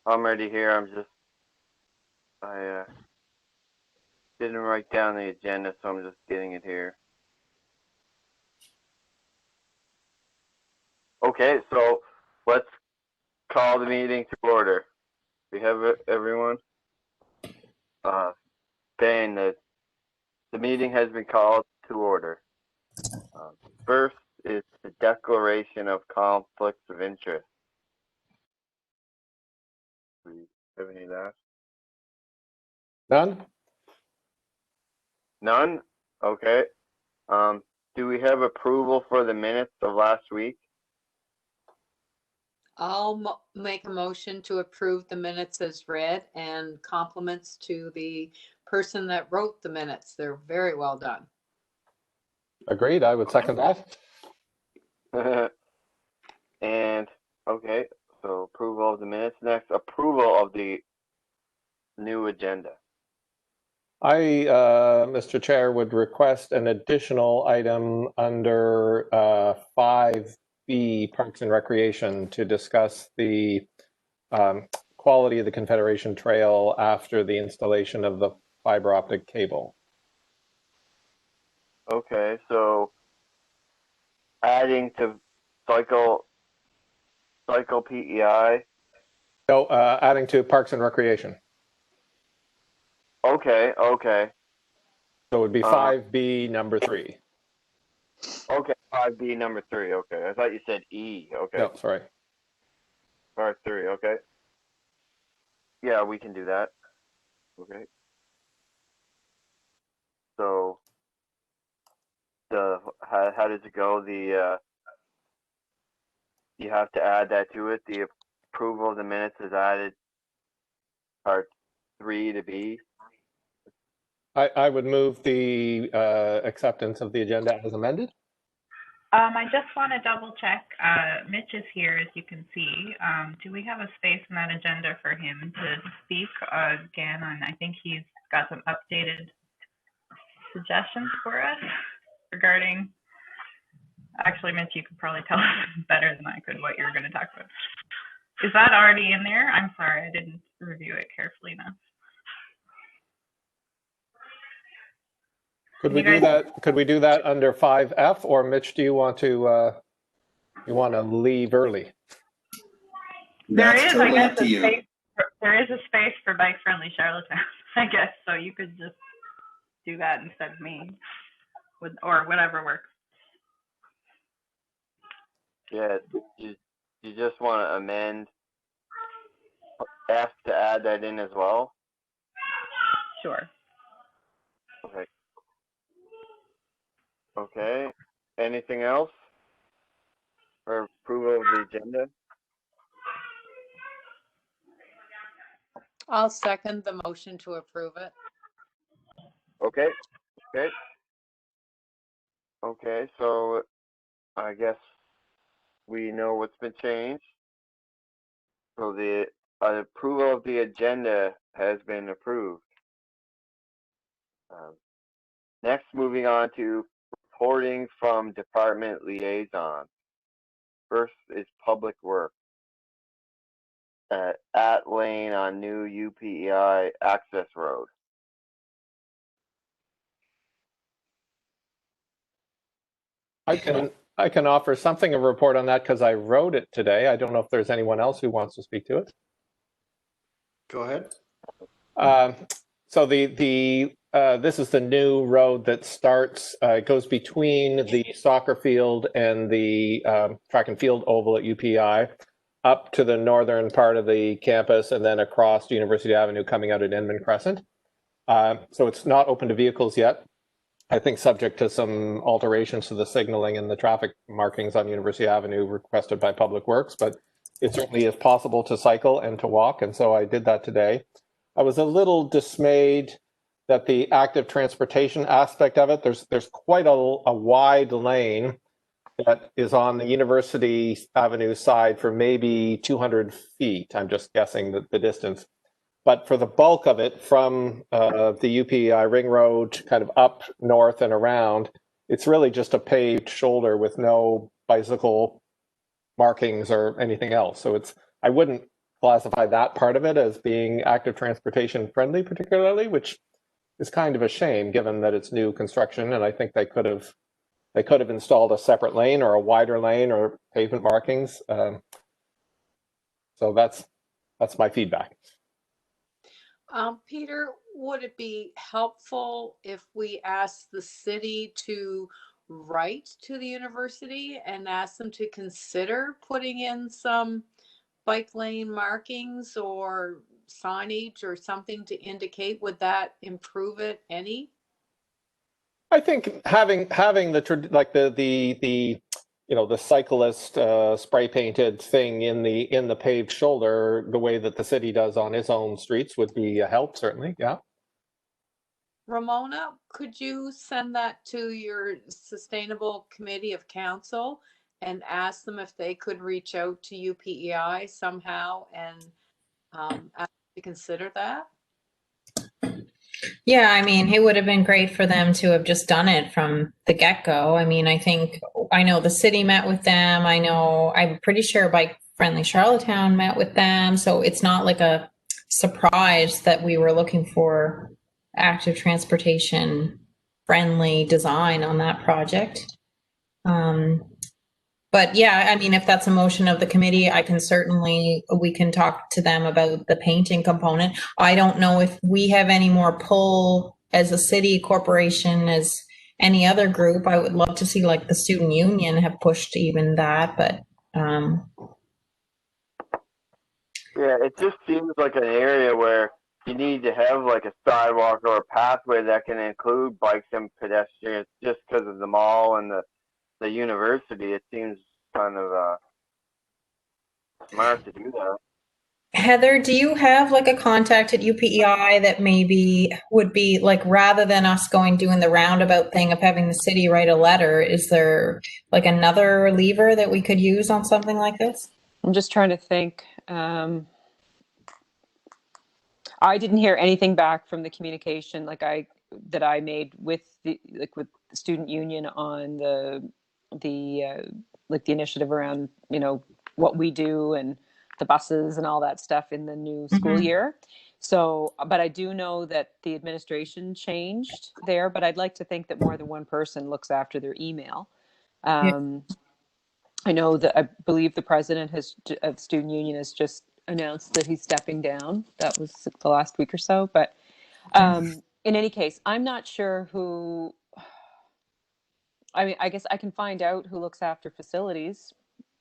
I'm already here. I didn't write down the agenda, so I'm just getting it here. Okay, so let's call the meeting to order. We have everyone. Ben, the meeting has been called to order. First is the declaration of conflicts of interest. Do we have any of that? None? None? Okay. Do we have approval for the minutes of last week? I'll make a motion to approve the minutes as read, and compliments to the person that wrote the minutes. They're very well done. Agreed. I would second that. And, okay, so approval of the minutes. Next, approval of the new agenda. I, Mr. Chair, would request an additional item under 5B, Parks and Recreation, to discuss the quality of the Confederation Trail after the installation of the fiber optic cable. Okay, so adding to cycle PEI. No, adding to Parks and Recreation. Okay. So it would be 5B number 3. Okay, 5B number 3. Okay, I thought you said E. Okay. No, sorry. Part 3. Okay. Yeah, we can do that. Okay. So how does it go? You have to add that to it. The approval of the minutes is added part 3 to B. I would move the acceptance of the agenda as amended. I just want to double check. Mitch is here, as you can see. Do we have a space in that agenda for him to speak again? And I think he's got some updated suggestions for us regarding. Actually, Mitch, you could probably tell us better than I could what you're going to talk about. Is that already in there? I'm sorry, I didn't review it carefully enough. Could we do that? Could we do that under 5F, or Mitch, do you want to leave early? There That's is, totally I guess, up to you. there is a space for bike-friendly Charlottetown, I guess. So you could just do that instead of me, or whatever works. Yeah, you just want to amend F to add that in as well? Sure. Okay. Okay. Anything else for approval of the agenda? I'll second the motion to approve it. Okay. Okay, so I guess we know what's been changed. So the approval of the agenda has been approved. Next, moving on to reporting from department liaisons. First is Public Works. At Lane on new UPEI access road. I can offer something of a report on that because I wrote it today. I don't know if there's anyone else who wants to speak to it. Go ahead. So this is the new road that starts, goes between the soccer field and the track and field oval at UPI, up to the northern part of the campus, and then across University Avenue coming out at Inman Crescent. So it's not open to vehicles yet. I think subject to some alterations to the signaling and the traffic markings on University Avenue requested by Public Works, but it certainly is possible to cycle and to walk, and so I did that today. I was a little dismayed that the active transportation aspect of it, there's quite a wide lane that is on the University Avenue side for maybe 200 feet. I'm just guessing the distance. But for the bulk of it, from the UPI Ring Road kind of up north and around, it's really just a paved shoulder with no bicycle markings or anything else. So I wouldn't classify that part of it as being active transportation friendly, particularly, which is kind of a shame given that it's new construction. And I think they could have installed a separate lane or a wider lane or pavement markings. So that's my feedback. Peter, would it be helpful if we asked the city to write to the university and ask them to consider putting in some bike lane markings or signage or something to indicate? Would that improve it any? I think having the the cyclist spray painted thing in the paved shoulder, the way that the city does on its own streets, would be a help, certainly. Yeah. Ramona, could you send that to your Sustainable Committee of Council and ask them if they could reach out to UPEI somehow and ask to consider that? Yeah, I mean, it would have been great for them to have just done it from the get-go. I mean, I know the city met with them. I'm pretty sure Bike Friendly Charlottetown met with them. So it's not like a surprise that we were looking for active transportation friendly design on that project. But yeah, I mean, if that's a motion of the committee, we can talk to them about the painting component. I don't know if we have any more pull as a city corporation as any other group. I would love to see like the student union have pushed even that, but Yeah, it just seems like an area where you need to have like a sidewalk or a pathway that can include bikes and pedestrians just because of the mall and the university. It seems kind of smart to do that. Heather, do you have like a contact at UPEI that maybe would be like, rather than us doing the roundabout thing of having the city write a letter, is there like another lever that we could use on something like this? I'm just trying to think. I didn't hear anything back from the communication that I made with the student union on the initiative around what we do and the buses and all that stuff in the new school year. So, but I do know that the administration changed there, but I'd like to think that more than one person looks after their email. I know that I believe the president of student union has just announced that he's stepping down. That was the last week or so. But in any case, I'm not sure who. I mean, I guess I can find out who looks after facilities.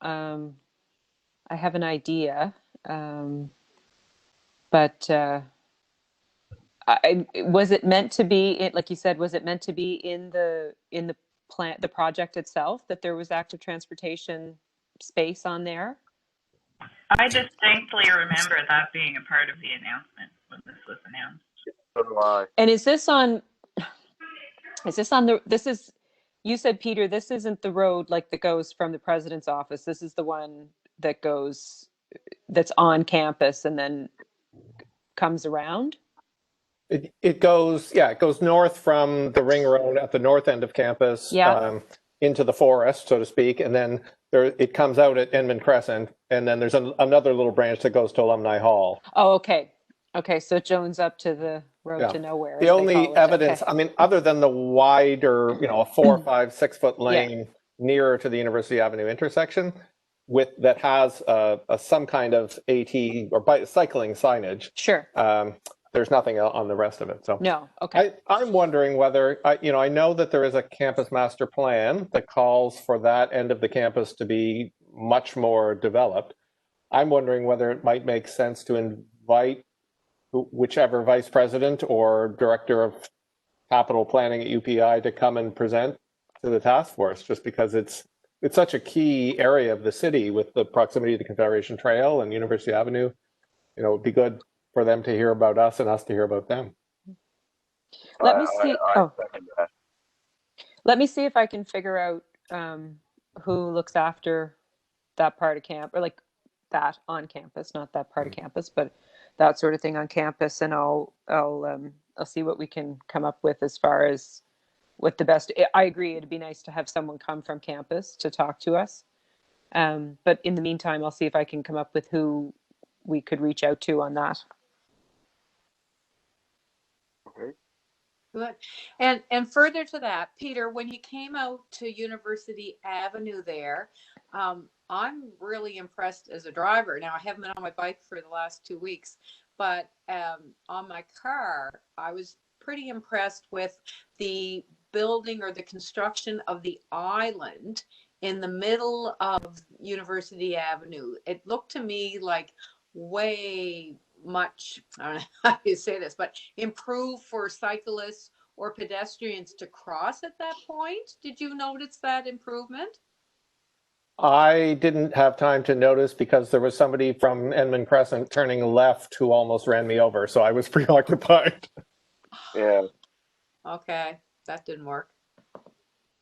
I have an idea, but was it meant to be? Like you said, was it meant to be in the plant, the project itself, that there was active transportation space on there? I distinctly remember that being a part of the announcement when this was announced. So do I. And is this on you said, Peter, this isn't the road that goes from the president's office. This is the one that's on campus and then comes around? It goes north from the ring road at the north end of campus, into the forest, so to speak, and then it comes out at Edmund Crescent, and then there's another little branch that goes to Alumni Hall. Oh, okay. So it joins up to the road to nowhere. The only evidence, I mean, other than the wider, a 4, 5, 6 foot lane nearer to the University Avenue intersection, that has some kind of AT or cycling signage. Sure. There's nothing on the rest of it. So no. Okay. I'm wondering whether, I know that there is a campus master plan that calls for that end of the campus to be much more developed. I'm wondering whether it might make sense to invite whichever vice president or director of capital planning at UPI to come and present to the task force, just because it's such a key area of the city with the proximity to the Confederation Trail and University Avenue. It would be good for them to hear about us and us to hear about them. Let me see. Let me see if I can figure out who looks after that part of camp, or that on campus, not that part of campus, but that sort of thing on campus, and I'll see what we can come up with as far as what the best. I agree, it'd be nice to have someone come from campus to talk to us, but in the meantime, I'll see if I can come up with who we could reach out to on that. Okay. Good. And further to that, Peter, when you came out to University Avenue there, I'm really impressed as a driver. Now, I haven't been on my bike for the last 2 weeks, but on my car, I was pretty impressed with the building or the construction of the island in the middle of University Avenue. It looked to me like way much, I don't know how you say this, but improved for cyclists or pedestrians to cross at that point. Did you notice that improvement? I didn't have time to notice because there was somebody from Edmund Crescent turning left who almost ran me over, so I was preoccupied. Yeah. Okay, that didn't work.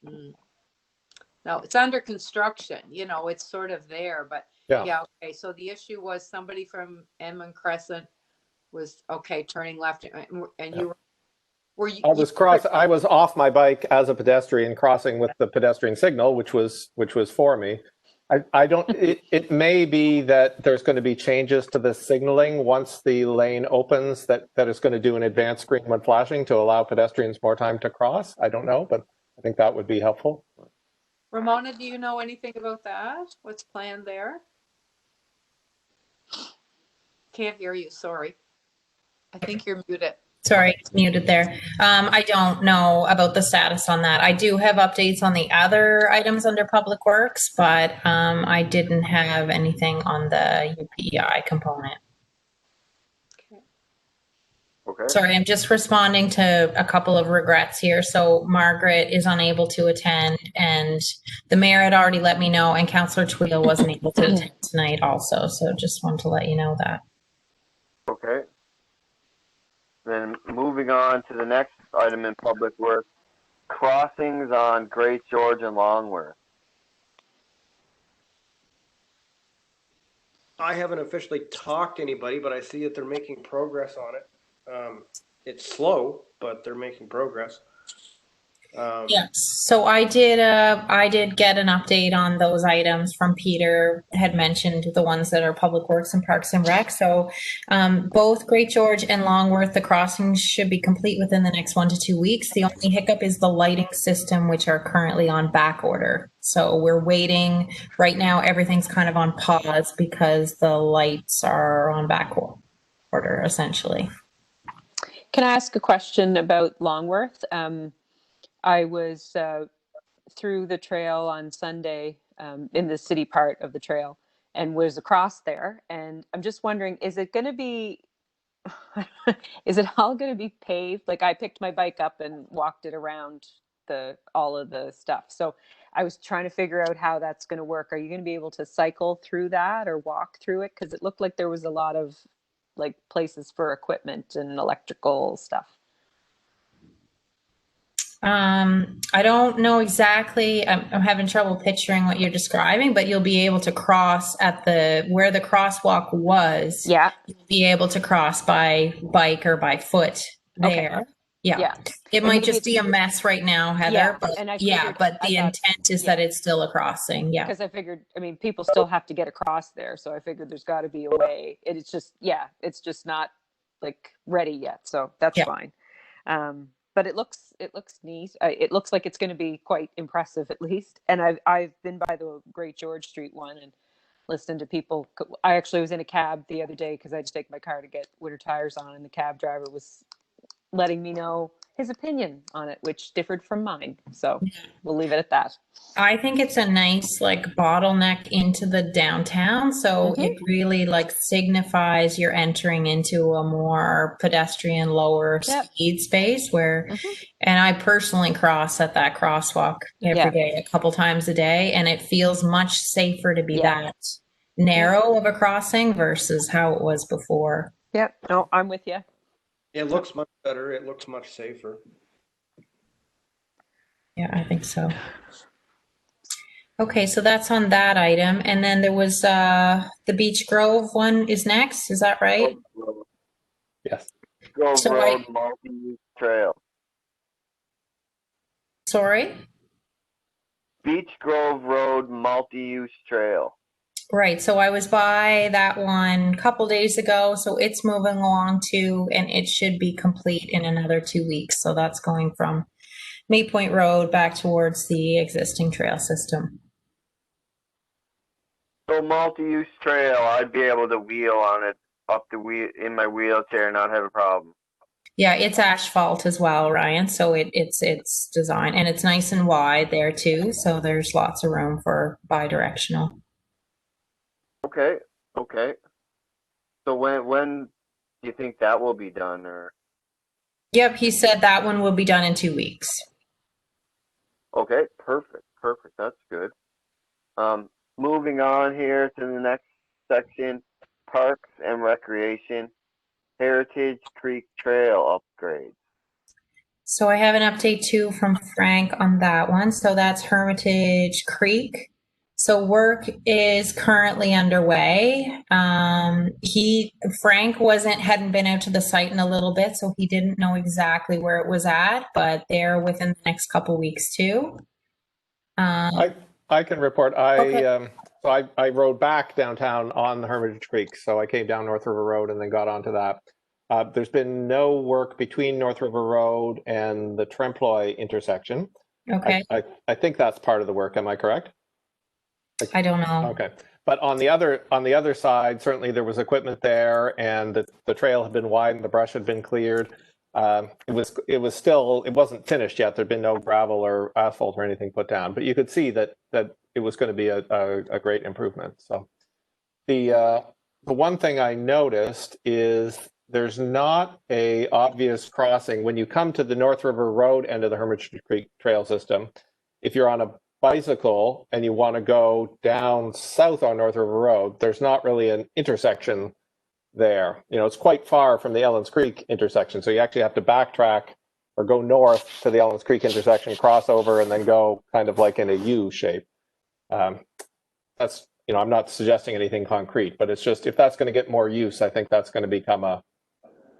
No, it's under construction, it's sort of there, but yeah, okay. So the issue was somebody from Edmund Crescent was, okay, turning left, and you were you? I was off my bike as a pedestrian crossing with the pedestrian signal, which was for me. I don't, it may be that there's going to be changes to the signaling once the lane opens that is going to do an advanced screen when flashing to allow pedestrians more time to cross. I don't know, but I think that would be helpful. Ramona, do you know anything about that? What's planned there? Can't hear you, sorry. I think you're muted. Sorry, it's muted there. I don't know about the status on that. I do have updates on the other items under Public Works, but I didn't have anything on the UPI component. Okay. Sorry, I'm just responding to a couple of regrets here. So Margaret is unable to attend, and the mayor had already let me know, and Councillor Tweel wasn't able to attend tonight also. So just wanted to let you know that. Okay. Then moving on to the next item in Public Works, crossings on Great George and Longworth. I haven't officially talked to anybody, but I see that they're making progress on it. It's slow, but they're making progress. Yes. So I did get an update on those items from Peter. Had mentioned the ones that are Public Works and Parks and Rec. So both Great George and Longworth, the crossings should be complete within the next 1 to 2 weeks. The only hiccup is the lighting system, which are currently on back order. So we're waiting right now. Everything's kind of on pause because the lights are on back order essentially. Can I ask a question about Longworth? I was through the trail on Sunday in the city part of the trail and was across there. And I'm just wondering, is it going to be, is it all going to be paved? Like I picked my bike up and walked it around all of the stuff. So I was trying to figure out how that's going to work. Are you going to be able to cycle through that or walk through it? Because it looked like there was a lot of like places for equipment and electrical stuff. I don't know exactly. I'm having trouble picturing what you're describing, but you'll be able to cross at where the crosswalk was. Yeah. You'll be able to cross by bike or by foot there. Okay. Yeah. It might just be a mess right now, Heather. Yeah. But and but the intent is that it's still a crossing. Yeah. Because I figured, people still have to get across there. So I figured there's got to be a way. It's just not like ready yet. So that's fine. But it looks neat. It looks like it's going to be quite impressive, at least. And I've been by the Great George Street one and listened to people. I actually was in a cab the other day because I had to take my car to get winter tires on, and the cab driver was letting me know his opinion on it, which differed from mine. So we'll leave it at that. I think it's a nice bottleneck into the downtown. So it really signifies you're entering into a more pedestrian, lower speed space where, and I personally cross at that crosswalk every day, a couple times a day, and it feels much safer to be that narrow of a crossing versus how it was before. Yep. No, I'm with you. It looks much better. It looks much safer. Yeah, I think so. Okay, so that's on that item. And then there was the Beach Grove one is next. Is that right? Yes. Grove Road multi-use trail. Sorry? Beach Grove Road multi-use trail. Right, so I was by that one a couple days ago, so it's moving along too, and it should be complete in another 2 weeks. So that's going from Maypoint Road back towards the existing trail system. So multi-use trail, I'd be able to wheel on it up the wheel in my wheelchair, and not have a problem. Yeah, it's asphalt as well, Ryan, so it's designed, and it's nice and wide there too, so there's lots of room for bi-directional. Okay. Okay. So when do you think that will be done? Or Yep, he said that one will be done in 2 weeks. okay, perfect. Perfect. That's good. Moving on here to the next section, parks and recreation, Heritage Creek Trail upgrades. So I have an update too from Frank on that one. So that's Hermitage Creek. So work is currently underway. Frank hadn't been out to the site in a little bit, so he didn't know exactly where it was at, but they're within the next couple weeks too. I can report. Okay. So I rode back downtown on the Hermitage Creek. So I came down North River Road and then got onto that. There's been no work between North River Road and the Tremperoy intersection. Okay. I think that's part of the work. Am I correct? I don't know. Okay. But on the other side, certainly there was equipment there, and the trail had been widened, the brush had been cleared. It wasn't finished yet. There'd been no gravel or asphalt or anything put down, but you could see that it was going to be a great improvement. So the one thing I noticed is there's not a obvious crossing when you come to the North River Road end of the Hermitage Creek Trail system. If you're on a bicycle and you want to go down south on North River Road, there's not really an intersection there. It's quite far from the Ellens Creek intersection, so you actually have to backtrack or go north to the Ellens Creek intersection, cross over, and then go kind of like in a U shape. I'm not suggesting anything concrete, but it's just, if that's going to get more use, I think that's going to become a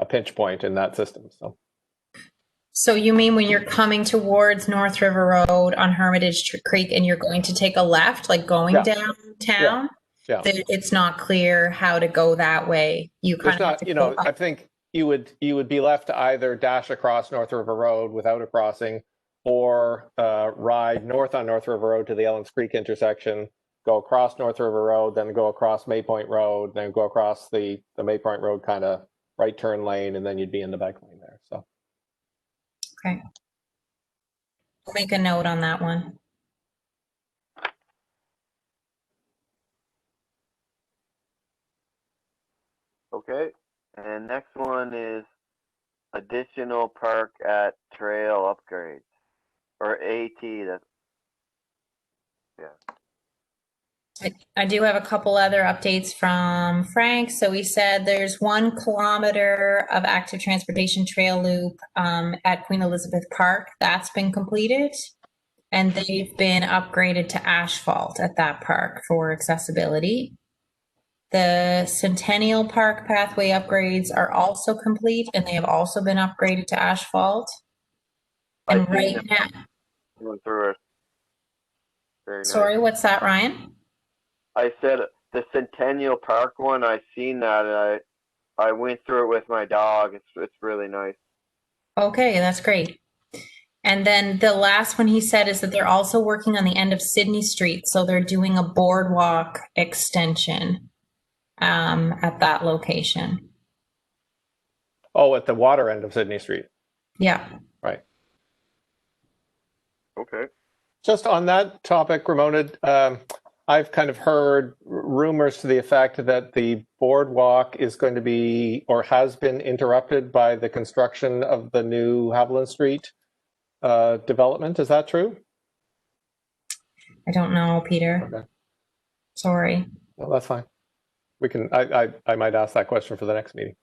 pinch point in that system. So you mean when you're coming towards North River Road on Hermitage Creek and you're going to take a left, like going downtown? Yeah. It's not clear how to go that way. You kind of have to go up. I think you would be left to either dash across North River Road without a crossing, or ride north on North River Road to the Ellens Creek intersection, go across North River Road, then go across Maypoint Road, then go across the Maypoint Road kind of right turn lane, and then you'd be in the bike lane there. So. Okay. I'll make a note on that one. Okay. And next one is additional park at trail upgrades, or AT. That's I do have a couple other updates from Frank. So he said there's 1 kilometer of active transportation trail loop at Queen Elizabeth Park. That's been completed. And they've been upgraded to asphalt at that park for accessibility. The Centennial Park pathway upgrades are also complete, and they have also been upgraded to asphalt. And right now, going through it. Very nice. Sorry, what's that, Ryan? I said the Centennial Park one. I seen that, and I went through it with my dog. It's really nice. Okay, that's great. And then the last one he said is that they're also working on the end of Sydney Street, so they're doing a boardwalk extension at that location. Oh, at the water end of Sydney Street. Yeah. Right. Okay. Just on that topic, Ramona, I've kind of heard rumors to the effect that the boardwalk is going to be, or has been, interrupted by the construction of the new Haviland Street development. Is that true? I don't know, Peter. Okay. Sorry. Well, that's fine. We can. I might ask that question for the next meeting.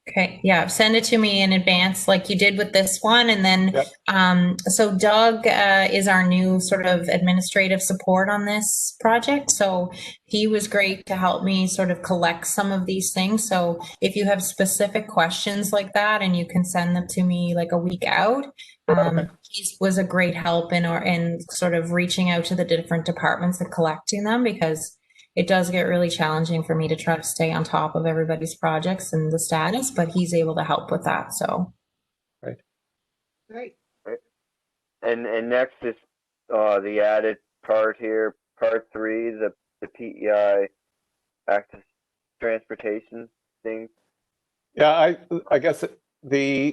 Okay, yeah, send it to me in advance like you did with this one. And then, so Doug is our new sort of administrative support on this project. So he was great to help me sort of collect some of these things. So if you have specific questions like that, and you can send them to me like a week out, he was a great help in sort of reaching out to the different departments and collecting them, because it does get really challenging for me to try to stay on top of everybody's projects and the status, but he's able to help with that. So. Great. And next is the added part here, part 3, the PEI active transportation thing. Yeah, I guess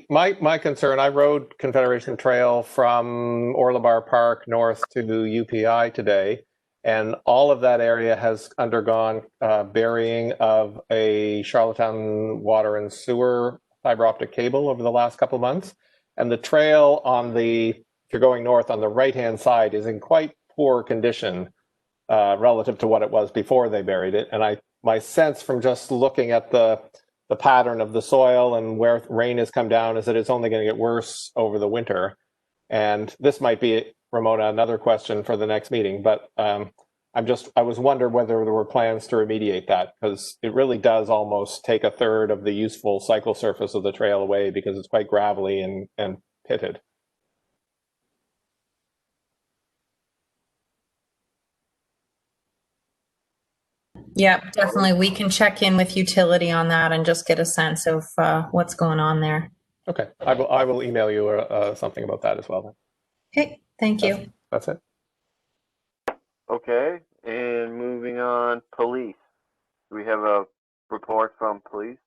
my concern, I rode Confederation Trail from Orlebar Park north to UPI today, and all of that area has undergone burying of a Charlottetown water and sewer fiber optic cable over the last couple of months. And the trail if you're going north on the right-hand side is in quite poor condition relative to what it was before they buried it. And my sense from just looking at the pattern of the soil and where rain has come down is that it's only going to get worse over the winter. And this might be, Ramona, another question for the next meeting, but I was wondering whether there were plans to remediate that, because it really does almost take a third of the useful cycle surface of the trail away because it's quite gravelly and pitted. Yeah, definitely. We can check in with utility on that and just get a sense of what's going on there. Okay, I will email you something about that as well then. Okay, thank you. That's it. Okay, and moving on, police. Do we have a report from police?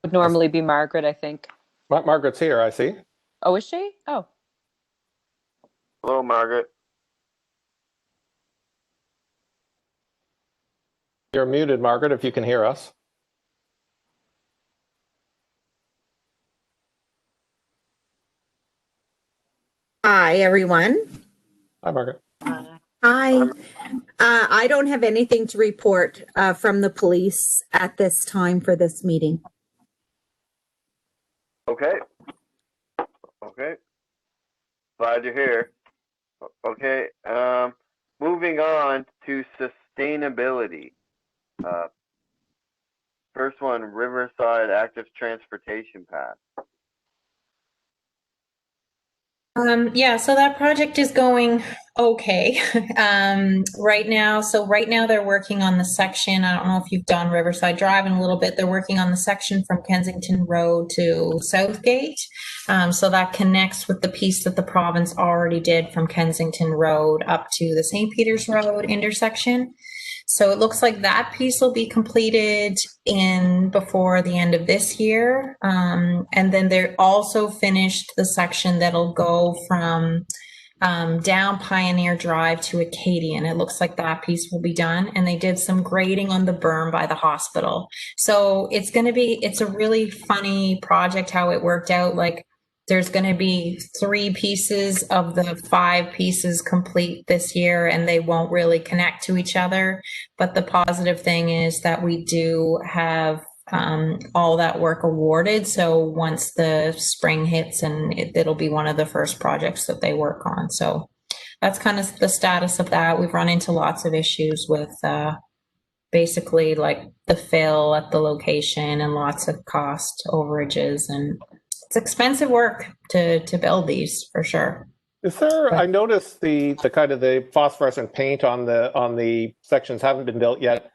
Would normally be Margaret, I think. Margaret's here, I see. Oh, is she? Oh. Hello, Margaret. You're muted, Margaret, if you can hear us. Hi, everyone. Hi, Margaret. Hi. I don't have anything to report from the police at this time for this meeting. Okay. Glad you're here. Okay. Moving on to sustainability. First one, Riverside Active Transportation Path. Yeah, so that project is going okay right now. So right now they're working on the section. I don't know if you've done Riverside Drive in a little bit. They're working on the section from Kensington Road to Southgate. So that connects with the piece that the province already did from Kensington Road up to the St. Peter's Road intersection. So it looks like that piece will be completed before the end of this year. And then they're also finished the section that'll go from down Pioneer Drive to Acadian. It looks like that piece will be done. And they did some grading on the berm by the hospital. So it's a really funny project how it worked out. Like, there's going to be 3 pieces of the 5 pieces complete this year, and they won't really connect to each other. But the positive thing is that we do have all that work awarded. So once the spring hits, and it'll be one of the first projects that they work on. So that's kind of the status of that. We've run into lots of issues with basically like the fill at the location and lots of cost overages, and it's expensive work to build these for sure. Is there? I noticed the kind of the phosphorescent paint on the sections haven't been built yet.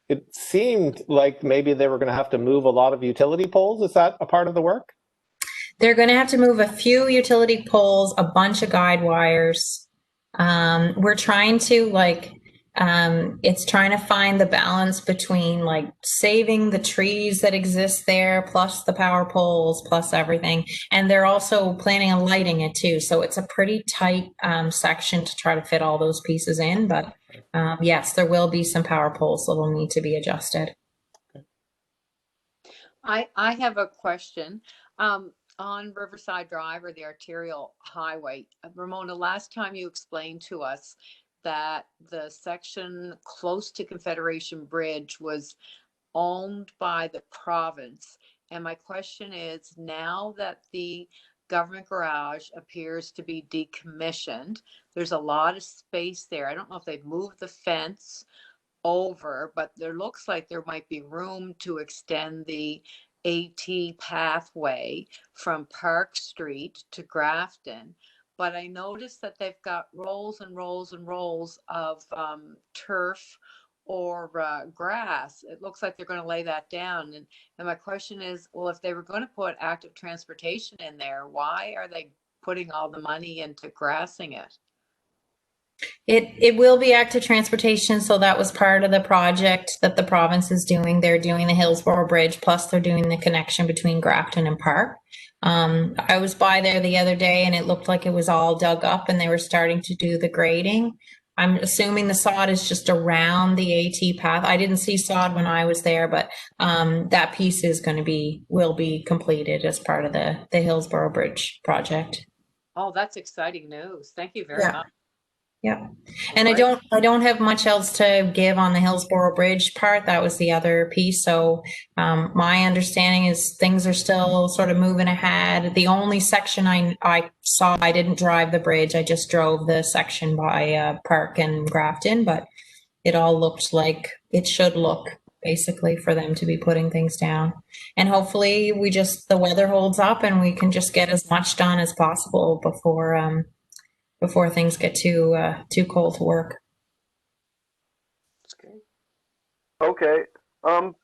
It seemed like maybe they were going to have to move a lot of utility poles. Is that a part of the work? They're going to have to move a few utility poles, a bunch of guide wires. We're trying to it's trying to find the balance between like saving the trees that exist there, plus the power poles, plus everything. And they're also planning on lighting it too. So it's a pretty tight section to try to fit all those pieces in. But yes, there will be some power poles that will need to be adjusted. I have a question. On Riverside Drive or the arterial highway, Ramona, last time you explained to us that the section close to Confederation Bridge was owned by the province. And my question is, now that the government garage appears to be decommissioned, there's a lot of space there. I don't know if they've moved the fence over, but there looks like there might be room to extend the AT pathway from Park Street to Grafton. but I noticed that they've got rolls and rolls and rolls of turf or grass. It looks like they're going to lay that down. And my question is, well, if they were going to put active transportation in there, why are they putting all the money into grassing it? It will be active transportation, so that was part of the project that the province is doing. They're doing the Hillsborough Bridge, plus they're doing the connection between Grafton and Park. I was by there the other day and it looked like it was all dug up and they were starting to do the grading. I'm assuming the sod is just around the AT path. I didn't see sod when I was there, but that piece is will be completed as part of the Hillsborough Bridge project. Oh, that's exciting news. Thank you very much. Yeah. And I don't have much else to give on the Hillsborough Bridge part. That was the other piece. So my understanding is things are still sort of moving ahead. The only section I saw, I didn't drive the bridge. I just drove the section by Park and Grafton, but it all looked like it should look, basically, for them to be putting things down. And hopefully the weather holds up and we can just get as much done as possible before things get too cold to work. Okay.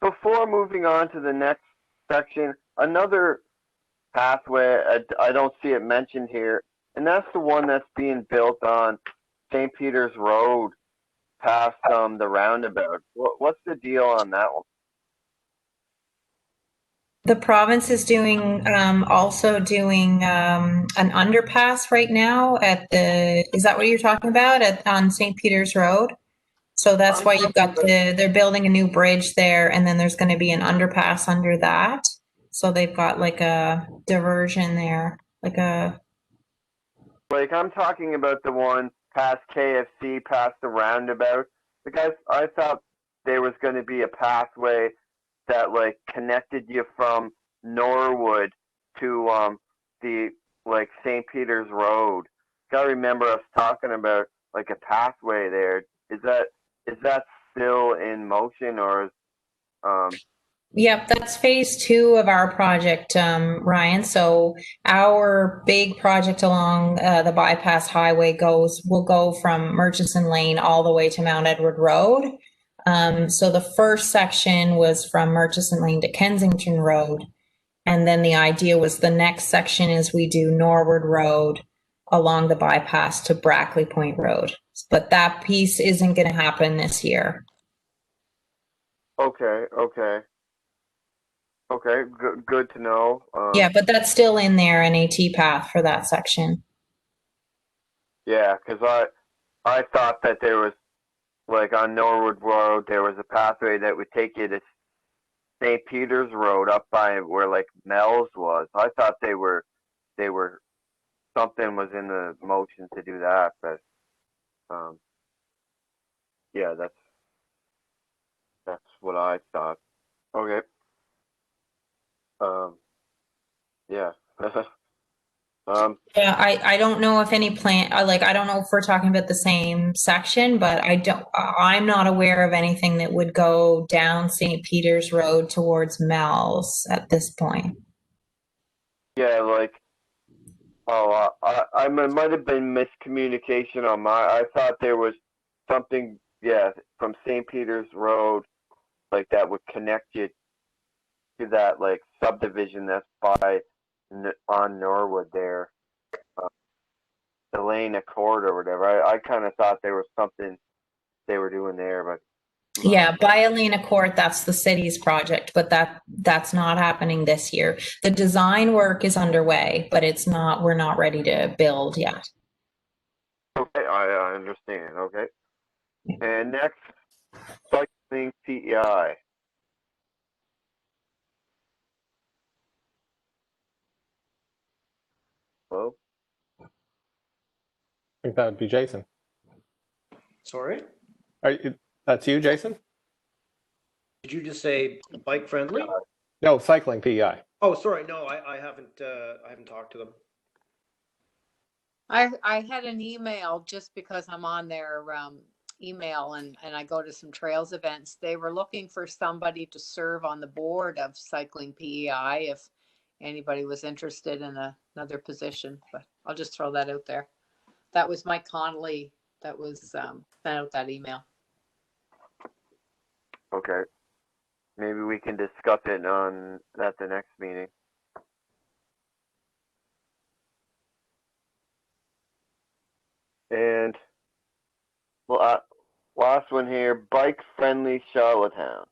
Before moving on to the next section, another pathway, I don't see it mentioned here, and that's the one that's being built on St. Peter's Road past the roundabout. What's the deal on that one? The province is also doing an underpass right now is that what you're talking about on St. Peter's Road? So that's why you've got they're building a new bridge there and then there's going to be an underpass under that. So they've got like a diversion there, like I'm talking about the one past KFC, past the roundabout. Because I thought there was going to be a pathway that connected you from Norwood to the St. Peter's Road. Gotta remember us talking about a pathway there. Is that still in motion or Yep, that's phase 2 of our project, Ryan. So our big project along the bypass highway will go from Murchison Lane all the way to Mount Edward Road. So the first section was from Murchison Lane to Kensington Road. And then the idea was the next section is we do Norwood Road along the bypass to Brackley Point Road. But that piece isn't going to happen this year. Okay, good to know. Yeah, but that's still in there, an AT path for that section. Yeah, because I thought that there was, on Norwood Road, there was a pathway that would take you to St. Peter's Road up by where Mel's was. I thought something was in the motion to do that, but yeah, that's what I thought. Okay. Yeah. Yeah, I don't know if any I don't know if we're talking about the same section, but I'm not aware of anything that would go down St. Peter's Road towards Mel's at this point. Yeah, I might have been miscommunication on I thought there was something, from St. Peter's Road, that would connect you to that, subdivision that's on Norwood there, the Lane Accord or whatever. I kind of thought there was something they were doing there, but yeah, by Elena Court, that's the city's project, but that's not happening this year. The design work is underway, but we're not ready to build yet. Okay, I understand. Okay. And next, cycling PEI. Hello? I think that would be Jason. Sorry? That's you, Jason? Did you just say bike friendly? No, cycling PEI. Oh, sorry. No, I haven't talked to them. I had an email just because I'm on their email and I go to some trails events. They were looking for somebody to serve on the board of Cycling PEI anybody was interested in another position, but I'll just throw that out there. That was Mike Connolly that was sent out that email. Okay. Maybe we can discuss it at the next meeting. And well, last one here, bike-friendly Charlottetown.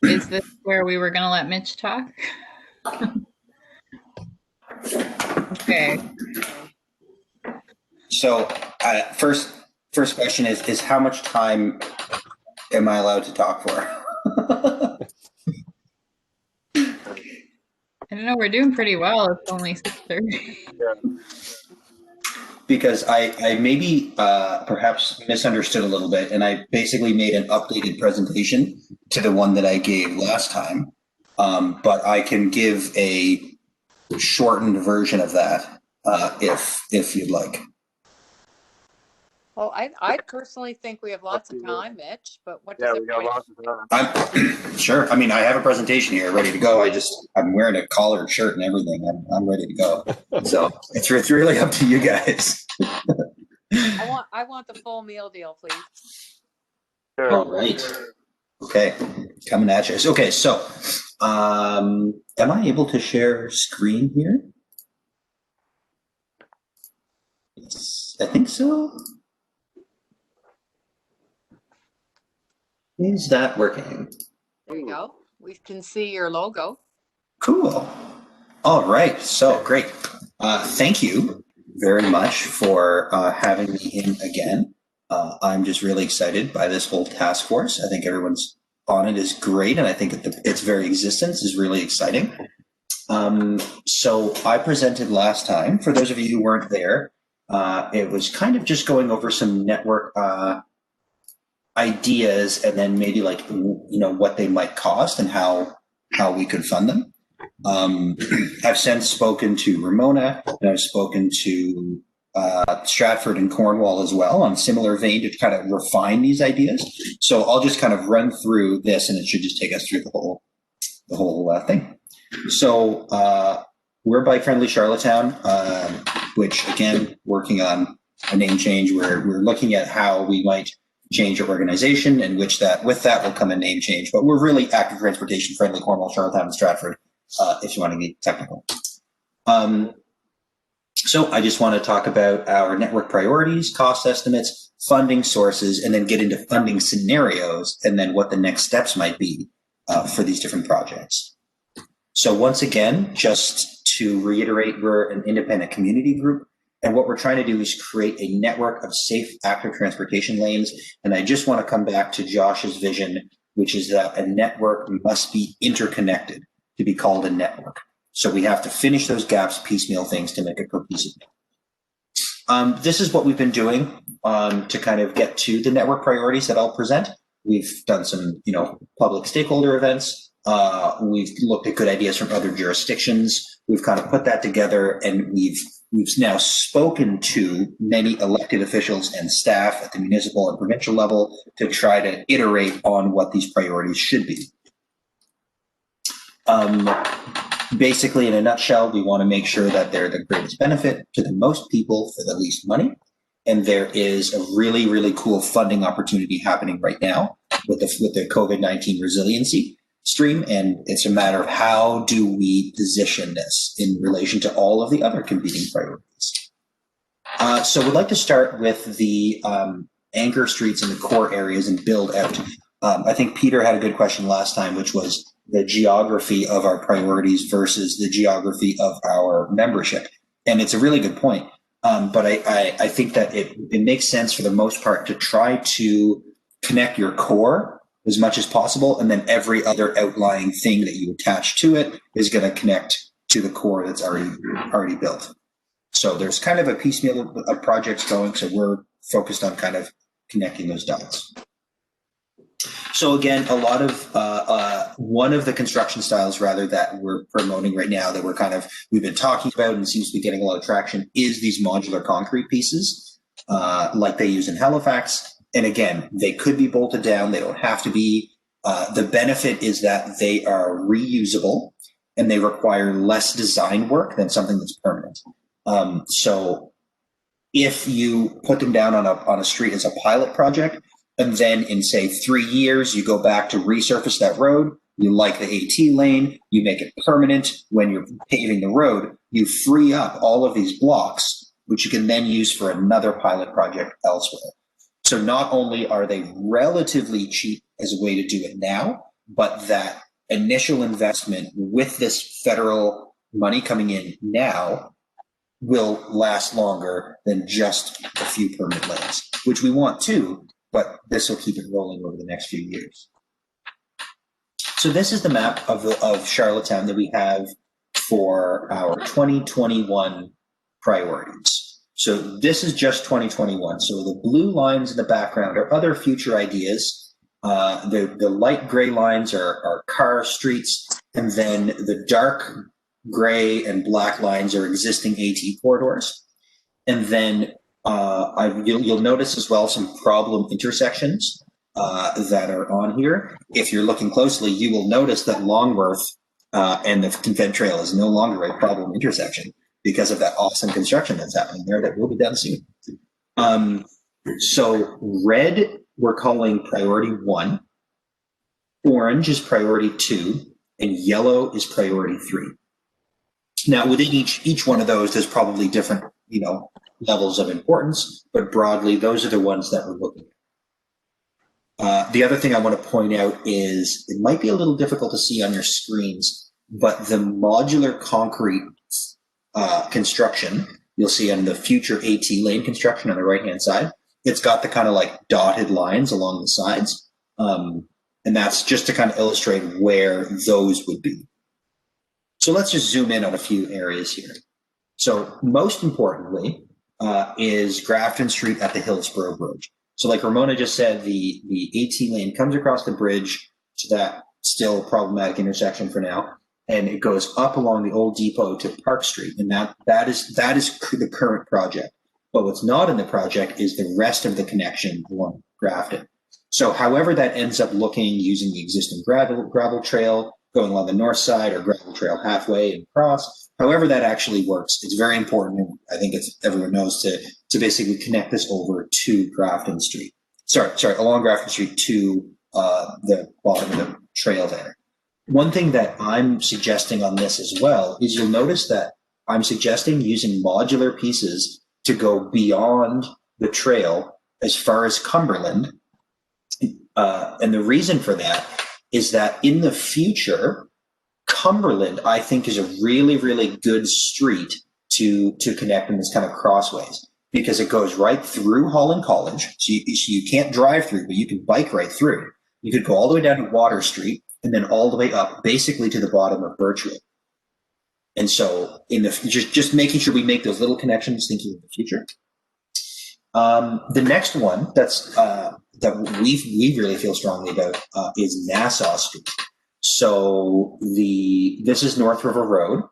Is this where we were going to let Mitch talk? Okay. So first question is how much time am I allowed to talk for? I don't know. We're doing pretty well. It's only 6:30. Yeah. Because I maybe perhaps misunderstood a little bit, and I basically made an updated presentation to the one that I gave last time. But I can give a shortened version of that if you'd like. Well, I personally think we have lots of time, Mitch, but what does Yeah, we got lots of time. I'm sure. I mean, I have a presentation here ready to go. I'm wearing a collared shirt and everything. I'm ready to go. So it's really up to you guys. I want the full meal deal, please. Sure. All right. Okay. Coming at you. Okay. So, am I able to share screen here? Yes, I think so. Is that working? There you go. We can see your logo. Cool. All right. So great. Thank you very much for having me in again. I'm just really excited by this whole task force. I think everyone's on it is great, and I think its very existence is really exciting. So I presented last time. For those of you who weren't there, it was kind of just going over some network ideas, and then maybe like what they might cost and how we could fund them. I've since spoken to Ramona, and I've spoken to Stratford and Cornwall as well on similar vein to kind of refine these ideas. So I'll just kind of run through this, and it should just take us through the whole thing. So we're Bike Friendly Charlottetown, which again, working on a name change. We're looking at how we might change our organization, and with that will come a name change. But we're really active transportation friendly, Cornwall, Charlottetown, and Stratford, if you want to be technical. So I just want to talk about our network priorities, cost estimates, funding sources, and then get into funding scenarios, and then what the next steps might be for these different projects. So once again, just to reiterate, we're an independent community group. And what we're trying to do is create a network of safe active transportation lanes. And I just want to come back to Josh's vision, which is that a network must be interconnected to be called a network. So we have to finish those gaps, piecemeal things to make a cohesive network. This is what we've been doing to kind of get to the network priorities that I'll present. We've done some, public stakeholder events. We've looked at good ideas from other jurisdictions. We've kind of put that together, and we've now spoken to many elected officials and staff at the municipal and provincial level to try to iterate on what these priorities should be. Basically, in a nutshell, we want to make sure that they're the greatest benefit to the most people for the least money. And there is a really, really cool funding opportunity happening right now with the COVID-19 resiliency stream. And it's a matter of how do we position this in relation to all of the other competing priorities. So we'd like to start with the anchor streets in the core areas and build out. I think Peter had a good question last time, which was the geography of our priorities versus the geography of our membership. And it's a really good point. But I think that it makes sense for the most part to try to connect your core as much as possible, and then every other outlying thing that you attach to it is going to connect to the core that's already built. So there's kind of a piecemeal of projects going, so we're focused on kind of connecting those dots. So again, a lot of one of the construction styles rather that we're promoting right now that we've been talking about and seems to be getting a lot of traction is these modular concrete pieces like they use in Halifax. And again, they could be bolted down. They don't have to be. The benefit is that they are reusable and they require less design work than something that's permanent. So if you put them down on a street as a pilot project, and then in say 3 years, you go back to resurface that road, you like the AT lane, you make it permanent. When you're paving the road, you free up all of these blocks, which you can then use for another pilot project elsewhere. So not only are they relatively cheap as a way to do it now, but that initial investment with this federal money coming in now will last longer than just a few permanent lanes, which we want too, but this will keep it rolling over the next few years. So this is the map of Charlottetown that we have for our 2021 priorities. So this is just 2021. So the blue lines in the background are other future ideas. The light gray lines are car streets, and then the dark gray and black lines are existing AT corridors. And then you'll notice as well some problem intersections that are on here. If you're looking closely, you will notice that Longworth and the Confed Trail is no longer a problem intersection because of that awesome construction that's happening there that will be done soon. So red, we're calling priority 1. Orange is priority 2, and yellow is priority 3. Now, within each one of those, there's probably different, levels of importance, but broadly, those are the ones that we're looking at. The other thing I want to point out is it might be a little difficult to see on your screens, but the modular concrete construction, you'll see on the future AT lane construction on the right-hand side, it's got the kind of like dotted lines along the sides. And that's just to kind of illustrate where those would be. So let's just zoom in on a few areas here. So most importantly is Grafton Street at the Hillsborough Bridge. So like Ramona just said, the AT lane comes across the bridge to that still problematic intersection for now, and it goes up along the old depot to Park Street, and that is the current project. But what's not in the project is the rest of the connection along Grafton. So however that ends up looking using the existing gravel trail, going along the north side or gravel trail halfway and across, however that actually works, it's very important, and I think everyone knows, to basically connect this over to Grafton Street. Sorry, along Grafton Street to the bottom of the trail there. One thing that I'm suggesting on this as well is you'll notice that I'm suggesting using modular pieces to go beyond the trail as far as Cumberland. And the reason for that is that in the future, Cumberland, I think, is a really, really good street to connect in this kind of crossways, because it goes right through Holland College. So you can't drive through, but you can bike right through. You could go all the way down to Water Street and then all the way up basically to the bottom of Birchwood. And so just making sure we make those little connections, thinking of the future. The next one that we really feel strongly about is Nassau Street. So this is North River Road,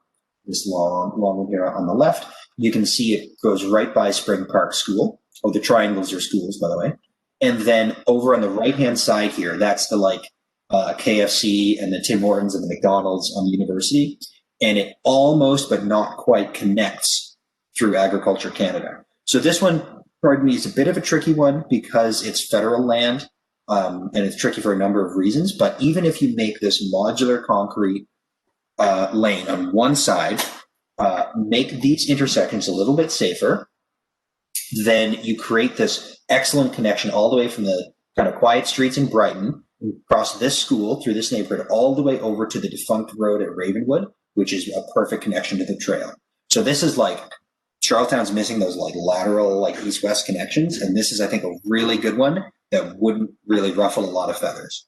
this long one here on the left. You can see it goes right by Spring Park School. Oh, the triangles are schools, by the way. And then over on the right-hand side here, that's the KFC and the Tim Hortons and the McDonald's on the university. And it almost, but not quite, connects through Agriculture Canada. So this one, pardon me, is a bit of a tricky one because it's federal land, and it's tricky for a number of reasons. But even if you make this modular concrete lane on one side, make these intersections a little bit safer, then you create this excellent connection all the way from the kind of quiet streets in Brighton, across this school, through this neighborhood, all the way over to the defunct road at Ravenwood, which is a perfect connection to the trail. So this is Charlottetown's missing those lateral east-west connections, and this is, I think, a really good one that wouldn't really ruffle a lot of feathers.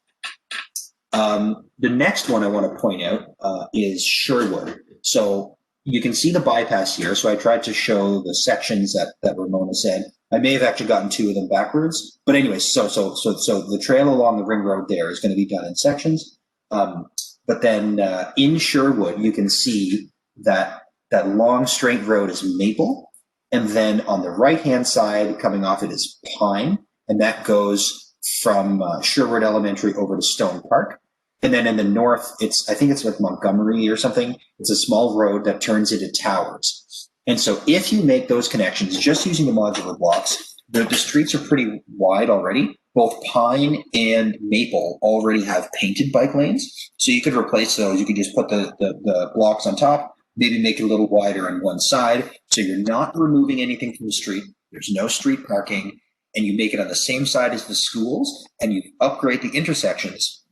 The next one I want to point out is Sherwood. So you can see the bypass here. So I tried to show the sections that Ramona said. I may have actually gotten two of them backwards, but anyways, so the trail along the ring road there is going to be done in sections. But then in Sherwood, you can see that long straight road is Maple, and then on the right-hand side coming off it is Pine, and that goes from Sherwood Elementary over to Stone Park. And then in the north, I think it's like Montgomery or something. It's a small road that turns into towers. And so if you make those connections just using the modular blocks, the streets are pretty wide already. Both Pine and Maple already have painted bike lanes. So you could replace those. You could just put the blocks on top, maybe make it a little wider on one side. So you're not removing anything from the street. There's no street parking. And you make it on the same side as the schools, and you upgrade the intersections.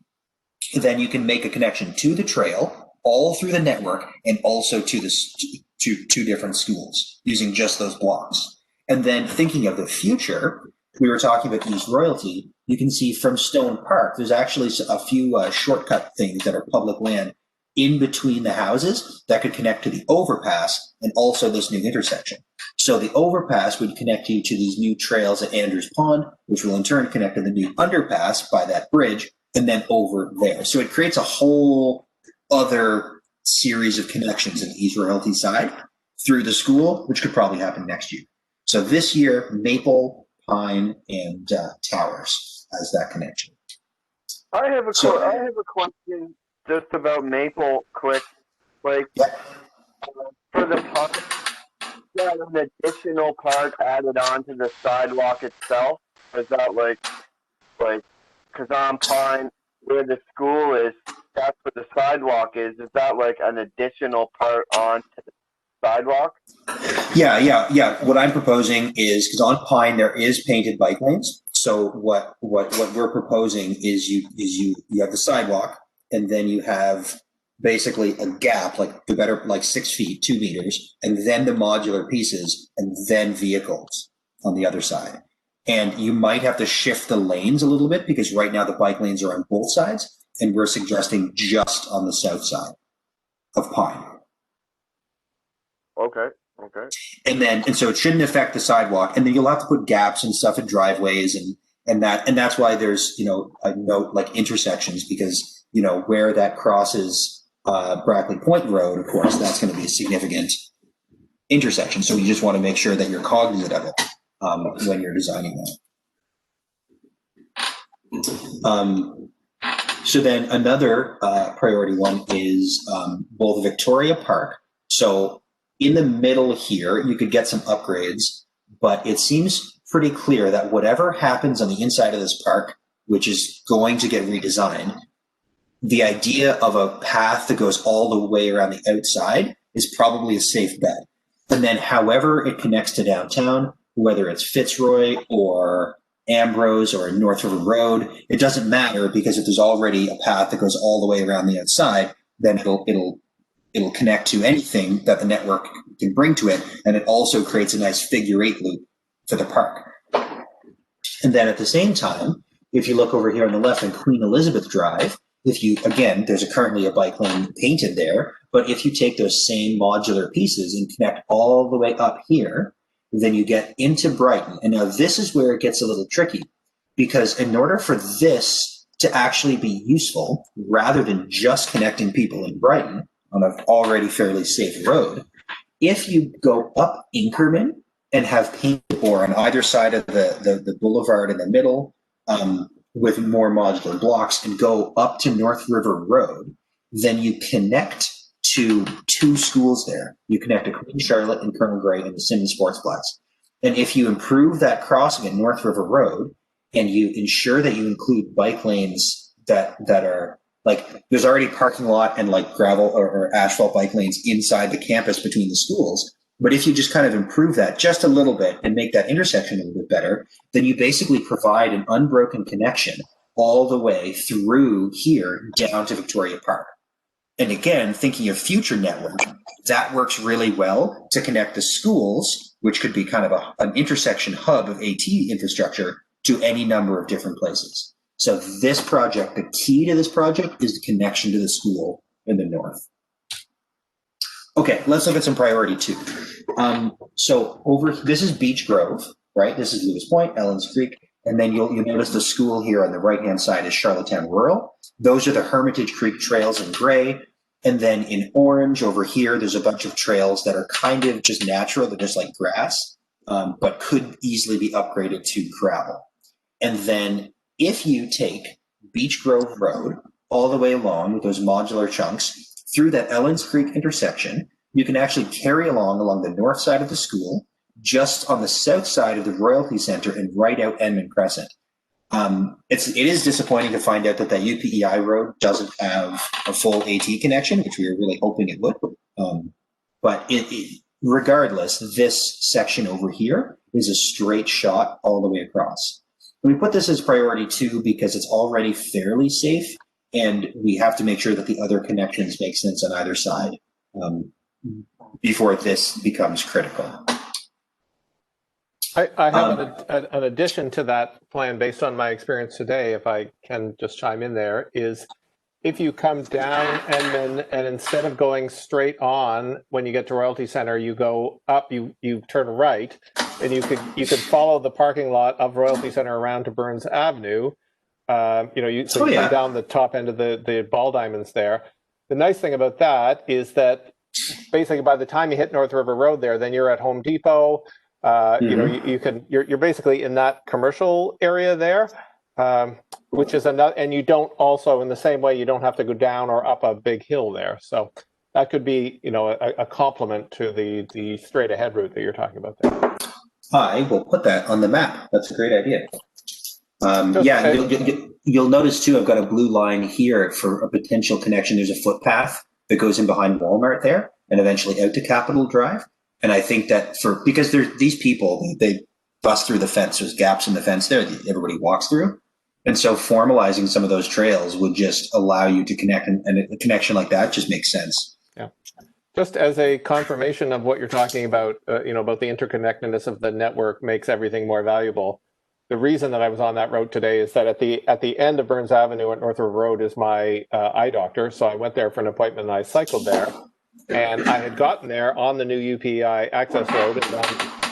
Then you can make a connection to the trail, all through the network, and also to the two different schools using just those blocks. And then thinking of the future, we were talking about East Royalty. You can see from Stone Park, there's actually a few shortcut things that are public land in between the houses that could connect to the overpass and also this new intersection. So the overpass would connect you to these new trails at Andrews Pond, which will in turn connect to the new underpass by that bridge, and then over there. So it creates a whole other series of connections in the East Royalty side through the school, which could probably happen next year. So this year, Maple, Pine, and Towers as that connection. I have a question just about Maple quick. Like, for the park, is that an additional part added onto the sidewalk itself? Or is that like, because on Pine, where the school is, that's where the sidewalk is that like an additional part onto the sidewalk? Yeah. What I'm proposing is, because on Pine there is painted bike lanes. So what we're proposing is you have the sidewalk, and then you have basically a gap, like 6 feet, 2 meters, and then the modular pieces, and then vehicles on the other side. And you might have to shift the lanes a little bit, because right now the bike lanes are on both sides, and we're suggesting just on the south side of Pine. Okay. And so it shouldn't affect the sidewalk. And then you'll have to put gaps and stuff in driveways and that's why there's, a note like intersections, because, where that crosses Brackley Point Road, of course, that's going to be a significant intersection. So you just want to make sure that you're cognizant of it when you're designing that. So then another priority one is both Victoria Park. So in the middle here, you could get some upgrades, but it seems pretty clear that whatever happens on the inside of this park, which is going to get redesigned, the idea of a path that goes all the way around the outside is probably a safe bet. And then however it connects to downtown, whether it's Fitzroy or Ambrose or North River Road, it doesn't matter, because if there's already a path that goes all the way around the outside, then it'll connect to anything that the network can bring to it. And it also creates a nice figure-8 loop for the park. And then at the same time, if you look over here on the left on Queen Elizabeth Drive, there's currently a bike lane painted there, but if you take those same modular pieces and connect all the way up here, then you get into Brighton. And now this is where it gets a little tricky, because in order for this to actually be useful, rather than just connecting people in Brighton on an already fairly safe road, if you go up Inkerman and have paint or on either side of the boulevard in the middle with more modular blocks and go up to North River Road, then you connect to 2 schools there. You connect to Queen Charlotte and Colonel Gray and the Simmons Sportsplex. And if you improve that crossing at North River Road and you ensure that you include bike lanes that are like, there's already parking lot and like gravel or asphalt bike lanes inside the campus between the schools. But if you just kind of improve that just a little bit and make that intersection a little bit better, then you basically provide an unbroken connection all the way through here down to Victoria Park. And again, thinking of future network, that works really well to connect the schools, which could be kind of an intersection hub of AT infrastructure, to any number of different places. So this project, the key to this project is the connection to the school in the north. Okay, let's look at some priority 2. This is Beech Grove, right? This is Lewis Point, Ellen's Creek, and then you'll notice the school here on the right-hand side is Charlottetown Rural. Those are the Hermitage Creek trails in gray. And then in orange over here, there's a bunch of trails that are kind of just natural. They're just like grass, but could easily be upgraded to gravel. And then if you take Beach Grove Road all the way along with those modular chunks through that Ellens Creek intersection, you can actually carry along the north side of the school, just on the south side of the Royalty Center, and right out Edmund Crescent. It is disappointing to find out that UPEI road doesn't have a full AT connection, which we were really hoping it would. But regardless, this section over here is a straight shot all the way across. And we put this as priority 2 because it's already fairly safe, and we have to make sure that the other connections make sense on either side before this becomes critical. I have an addition to that plan based on my experience today, if I can just chime in there, is if you come down Edmund and instead of going straight on when you get to Royalty Center, you go up, you turn right, and you could follow the parking lot of Royalty Center around to Burns Avenue. You come down the top end of the ball diamonds there. The nice thing about that is that basically by the time you hit North River Road there, then you're at Home Depot. You're basically in that commercial area there, which is another, and you don't also in the same way, you don't have to go down or up a big hill there. So that could be, a complement to the straight ahead route that you're talking about there. I will put that on the map. That's a great idea. You'll notice too, I've got a blue line here for a potential connection. There's a footpath that goes in behind Walmart there and eventually out to Capitol Drive. And I think that because there's these people, they bust through the fence. There's gaps in the fence there that everybody walks through. And so formalizing some of those trails would just allow you to connect, and a connection like that just makes sense. Yeah. Just as a confirmation of what you're talking about, about the interconnectedness of the network makes everything more valuable. The reason that I was on that road today is that at the end of Burns Avenue at North River Road is my eye doctor. So I went there for an appointment and I cycled there. And I had gotten there on the new UPI access road and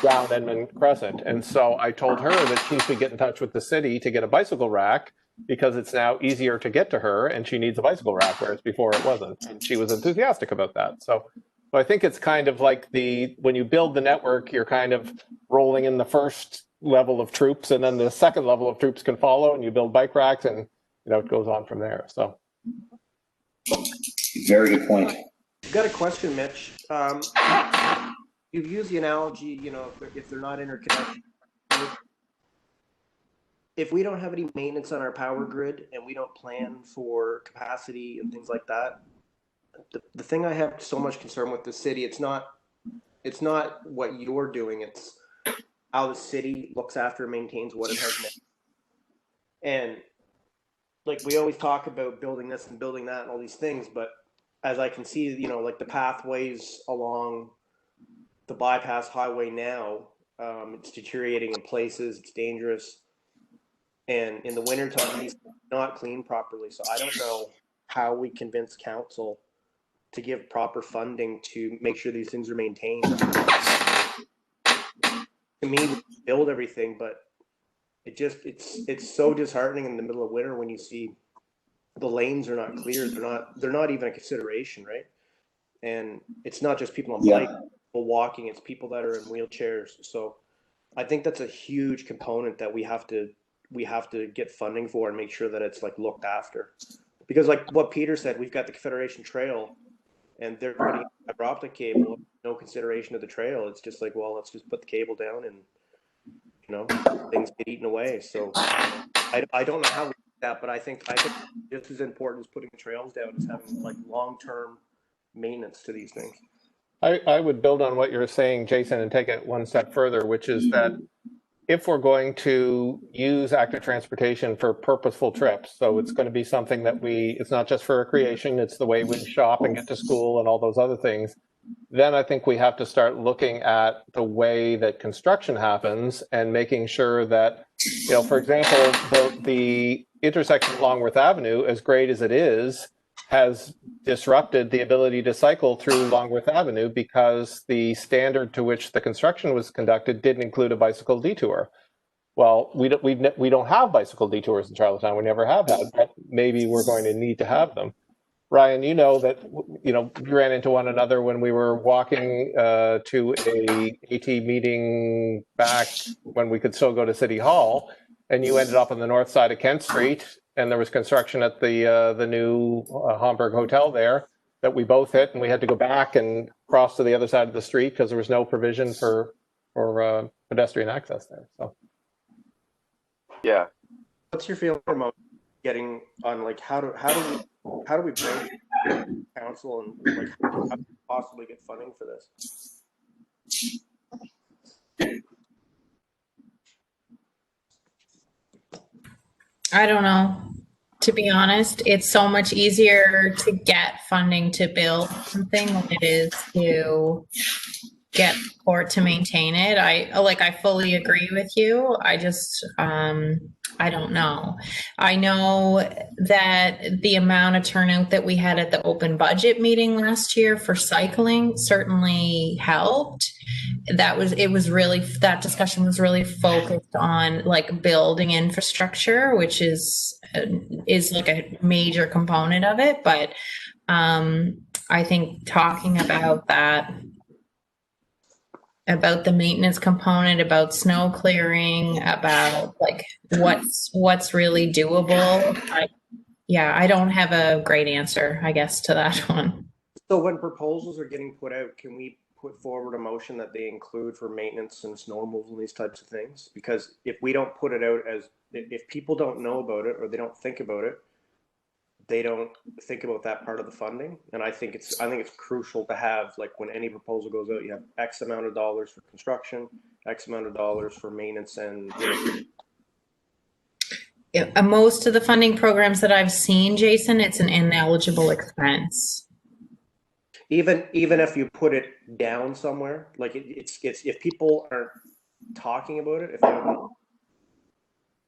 down Edmund Crescent. And so I told her that she should get in touch with the city to get a bicycle rack because it's now easier to get to her and she needs a bicycle rack, whereas before it wasn't. And she was enthusiastic about that. So I think it's kind of like when you build the network, you're kind of rolling in the first level of troops and then the second level of troops can follow and you build bike racks and, it goes on from there. So. Very good point. I've got a question, Mitch. You've used the analogy, if they're not interconnected. If we don't have any maintenance on our power grid and we don't plan for capacity and things like that, the thing I have so much concern with the city, it's not what you're doing, it's how the city looks after and maintains what it has made. And like we always talk about building this and building that and all these things, but as I can see, like the pathways along the bypass highway now, it's deteriorating in places, it's dangerous. And in the wintertime, it's not cleaned properly. So I don't know how we convince council to give proper funding to make sure these things are maintained. To me, we build everything, but it's so disheartening in the middle of winter when you see the lanes are not clear. They're not even a consideration, right? And it's not just people on bikes, people walking, it's people that are in wheelchairs. So I think that's a huge component that we have to get funding for and make sure that it's like looked after. Because like what Peter said, we've got the Confederation Trail and they're putting fiber optic cable, no consideration of the trail. It's just like, well, let's just put the cable down and things get eaten away. So I don't know how we do that, but I think just as important as putting the trails down is having like long-term maintenance to these things. I would build on what you're saying, Jason, and take it one step further, which is that if we're going to use active transportation for purposeful trips, so it's going to be something that it's not just for recreation, it's the way we shop and get to school and all those other things, then I think we have to start looking at the way that construction happens and making sure that, for example, the intersection of Longworth Avenue, as great as it is, has disrupted the ability to cycle through Longworth Avenue because the standard to which the construction was conducted didn't include a bicycle detour. Well, we don't have bicycle detours in Charlottetown. We never have had, but maybe we're going to need to have them. Ryan, that we ran into one another when we were walking to a AT meeting back when we could still go to City Hall. and you ended up on the north side of Kent Street, and there was construction at the new Hamburg Hotel there that we both hit, and we had to go back and cross to the other side of the street because there was no provision for pedestrian access there. So Yeah. What's your feeling about getting on, like, how do we bring council and, like, how do we possibly get funding for this? I don't know. To be honest, it's so much easier to get funding to build something than it is to get support to maintain it. I fully agree with you. I just, I don't know. I know that the amount of turnout that we had at the open budget meeting last year for cycling certainly helped. That discussion was really focused on like building infrastructure, which is like a major component of it. But I think talking about that, about the maintenance component, about snow clearing, about like what's really doable. I don't have a great answer, I guess, to that one. So when proposals are getting put out, can we put forward a motion that they include for maintenance and snow removal and these types of things? Because if we don't put it out if people don't know about it or they don't think about it, they don't think about that part of the funding. And I think it's crucial to have, like, when any proposal goes out, you have X amount of dollars for construction, X amount of dollars for maintenance, and Most of the funding programs that I've seen, Jason, it's an ineligible expense. even if you put it down somewhere, like it's if people aren't talking about it, if they don't know,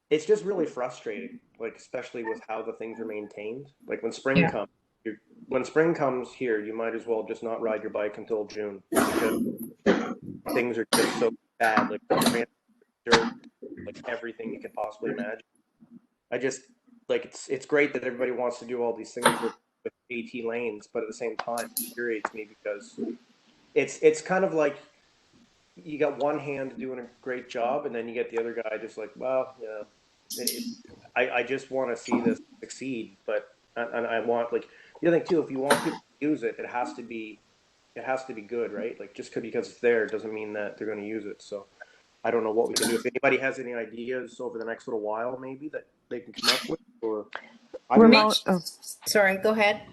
it's just really frustrating, like, especially with how the things are maintained. Like when spring comes here, you might as well just not ride your bike until June, because things are just so bad, like dirt, like everything you could possibly imagine. I just, like, it's great that everybody wants to do all these things with AT lanes, but at the same time, it infuriates me because it's kind of like you got one hand doing a great job, and then you get the other guy just like, well, yeah. I just want to see this succeed, but and I want, like, the other thing too, if you want people to use it, it has to be good, right? Like, just because it's there doesn't mean that they're going to use it. So I don't know what we can do. If anybody has any ideas over the next little while, maybe that they can come up with, or Sorry, go ahead.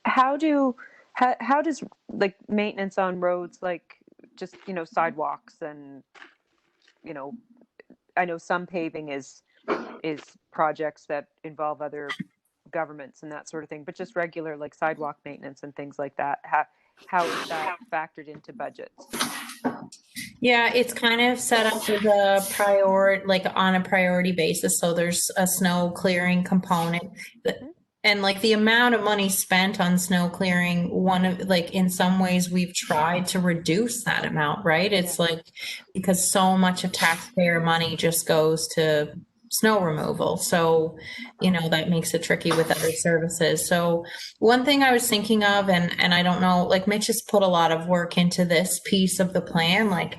How does, like, maintenance on roads, like, just, sidewalks and, I know some paving is projects that involve other governments and that sort of thing, but just regular, like, sidewalk maintenance and things like that. How is that factored into budgets? Yeah, it's kind of set up as a on a priority basis. So there's a snow clearing component. And like the amount of money spent on snow clearing, in some ways we've tried to reduce that amount, right? It's like, because so much of taxpayer money just goes to snow removal. So, that makes it tricky with other services. So one thing I was thinking of, and I don't know, like, Mitch has put a lot of work into this piece of the plan, like,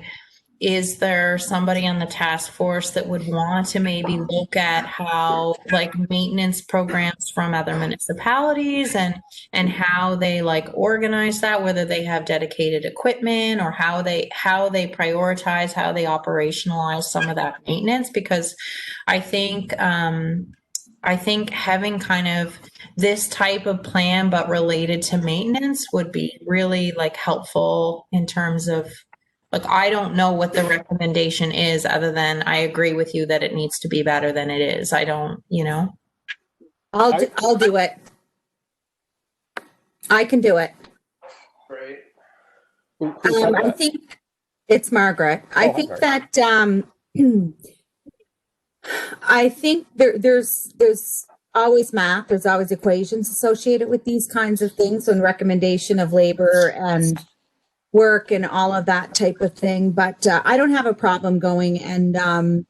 is there somebody on the task force that would want to maybe look at how, like, maintenance programs from other municipalities and how they, like, organize that, whether they have dedicated equipment or how they prioritize, how they operationalize some of that maintenance? Because I think having kind of this type of plan but related to maintenance would be really, like, helpful in terms of, like, I don't know what the recommendation is other than I agree with you that it needs to be better than it is. I don't, I'll do it. I can do it. Right. I think it's Margaret. I think that I think there's always math, there's always equations associated with these kinds of things, and recommendation of labor and work and all of that type of thing. But I don't have a problem going and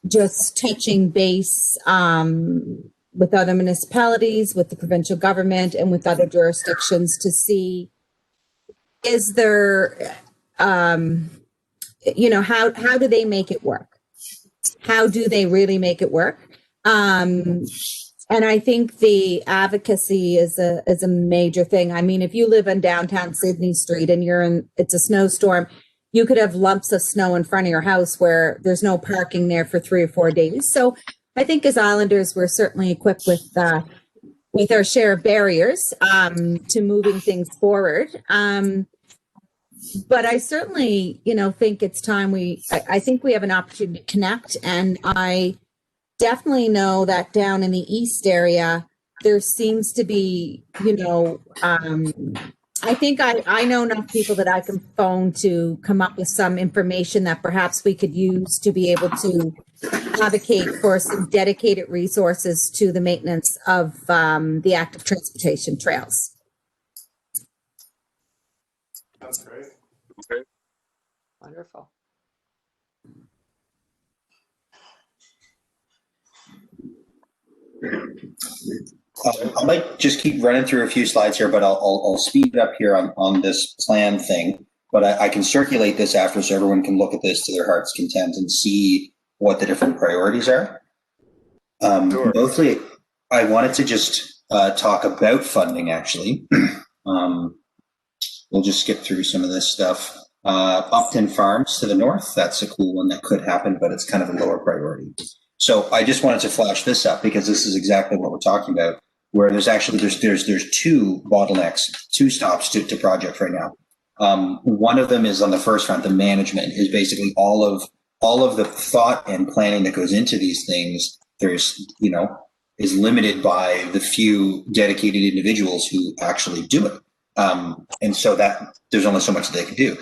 just touching base with other municipalities, with the provincial government, and with other jurisdictions to see, is there, how do they make it work? how do they really make it work? And I think the advocacy is a major thing. I mean, if you live on downtown Sydney Street and it's a snowstorm, you could have lumps of snow in front of your house where there's no parking there for 3 or 4 days. So I think as Islanders, we're certainly equipped with our share of barriers to moving things forward. But I certainly, think it's time I think we have an opportunity to connect, and I definitely know that down in the east area, there seems to be, I think I know enough people that I can phone to come up with some information that perhaps we could use to be able to advocate for some dedicated resources to the maintenance of the active transportation trails. That's great. Okay. Wonderful. I might just keep running through a few slides here, but I'll speed it up here on this plan thing. But I can circulate this after so everyone can look at this to their heart's content and see what the different priorities are. Sure. Mostly, I wanted to just talk about funding, actually. We'll just skip through some of this stuff. Upton Farms to the north, that's a cool one that could happen, but it's kind of a lower priority. So I just wanted to flash this up because this is exactly what we're talking about, where there's actually, there's two bottlenecks, two stops to project right now. One of them is on the first front, the management is basically all of the thought and planning that goes into these things. There's, is limited by the few dedicated individuals who actually do it. And so that there's only so much that they can do.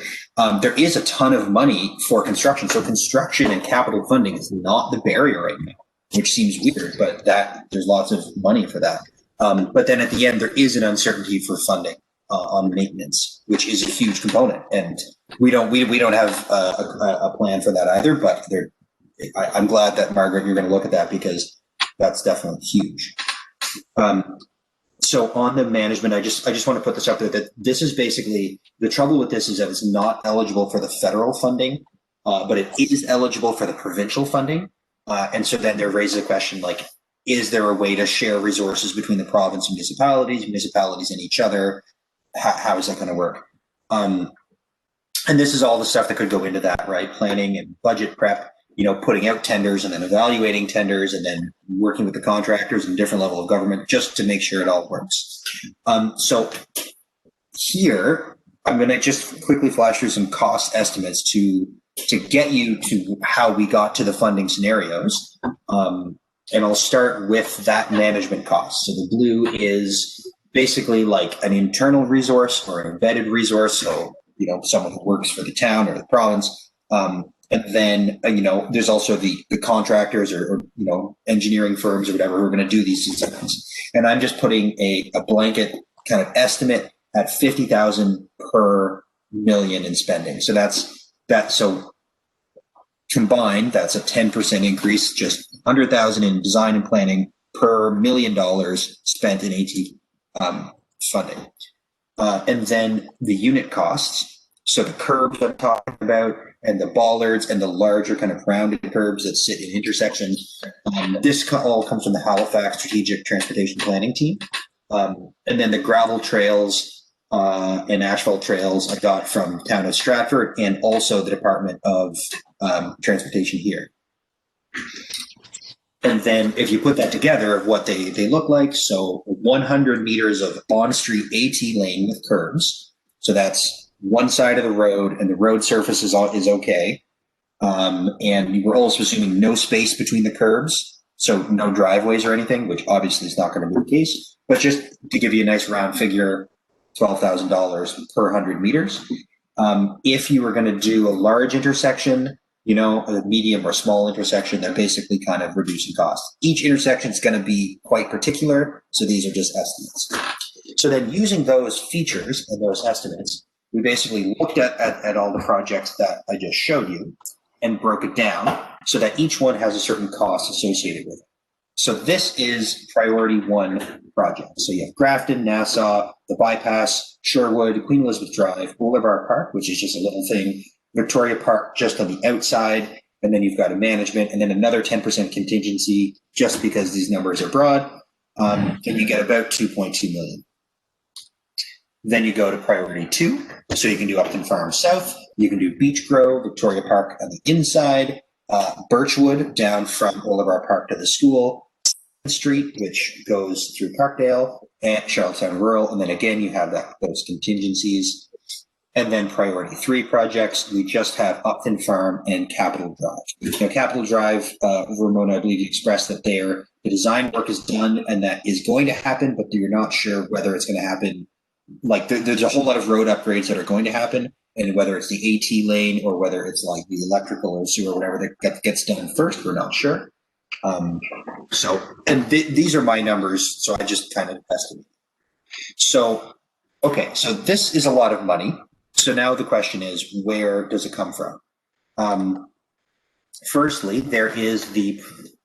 There is a ton of money for construction. So construction and capital funding is not the barrier right now, which seems weird, but there's lots of money for that. But then at the end, there is an uncertainty for funding on maintenance, which is a huge component. And we don't have a plan for that either, but I'm glad that, Margaret, you're going to look at that because that's definitely huge. So on the management, I just want to put this up there that this is basically, the trouble with this is that it's not eligible for the federal funding, but it is eligible for the provincial funding. And so then there raises a question like, is there a way to share resources between the province and municipalities and each other? How is that going to work? And this is all the stuff that could go into that, right? Planning and budget prep, putting out tenders and then evaluating tenders and then working with the contractors and different level of government just to make sure it all works. So here, I'm going to just quickly flash through some cost estimates to get you to how we got to the funding scenarios. And I'll start with that management cost. So the blue is basically like an internal resource or an embedded resource. So, someone who works for the town or the province. And then, there's also the contractors or engineering firms or whatever who are going to do these designs. And I'm just putting a blanket kind of estimate at 50,000 per million in spending. So so combined, that's a 10% increase, just 100,000 in design and planning per $1 million spent in AT funding. And then the unit costs. So the curbs I'm talking about and the bollards and the larger kind of rounded curbs that sit in intersections. This all comes from the Halifax Strategic Transportation Planning Team. And then the gravel trails and asphalt trails I got from Town of Stratford and also the Department of Transportation here. And then if you put that together, what they look like, so 100 meters of on-street AT lane with curbs. So that's one side of the road and the road surface is okay. And we're also assuming no space between the curbs. So no driveways or anything, which obviously is not going to be the case, but just to give you a nice round figure, $12,000 per 100 meters. If you were going to do a large intersection, a medium or small intersection, they're basically kind of reducing costs. Each intersection is going to be quite particular. So these are just estimates. So then using those features and those estimates, we basically looked at all the projects that I just showed you and broke it down so that each one has a certain cost associated with it. So this is priority one project. So you have Grafton, Nassau, the bypass, Sherwood, Queen Elizabeth Drive, Boulevard Park, which is just a little thing, Victoria Park just on the outside, and then you've got a management, and then another 10% contingency just because these numbers are broad, and you get about 2.2 million. Then you go to priority 2, so you can do Upton Farm South, you can do Beach Grove, Victoria Park on the inside, Birchwood down from Oliver Park to the school, Street, which goes through Parkdale, and Charlottetown Rural, and then again you have those contingencies. And then priority 3 projects, we just have Upton Farm and Capitol Drive. Now, Capitol Drive, Ramona, I believe you expressed that the design work is done and that is going to happen, but you're not sure whether it's going to happen. Like there's a whole lot of road upgrades that are going to happen, and whether it's the AT lane or whether it's like the electrical or sewer or whatever that gets done first, we're not sure. These are my numbers, so I just kind of estimate. So, okay, so this is a lot of money. So now the question is, where does it come from? Firstly, there is the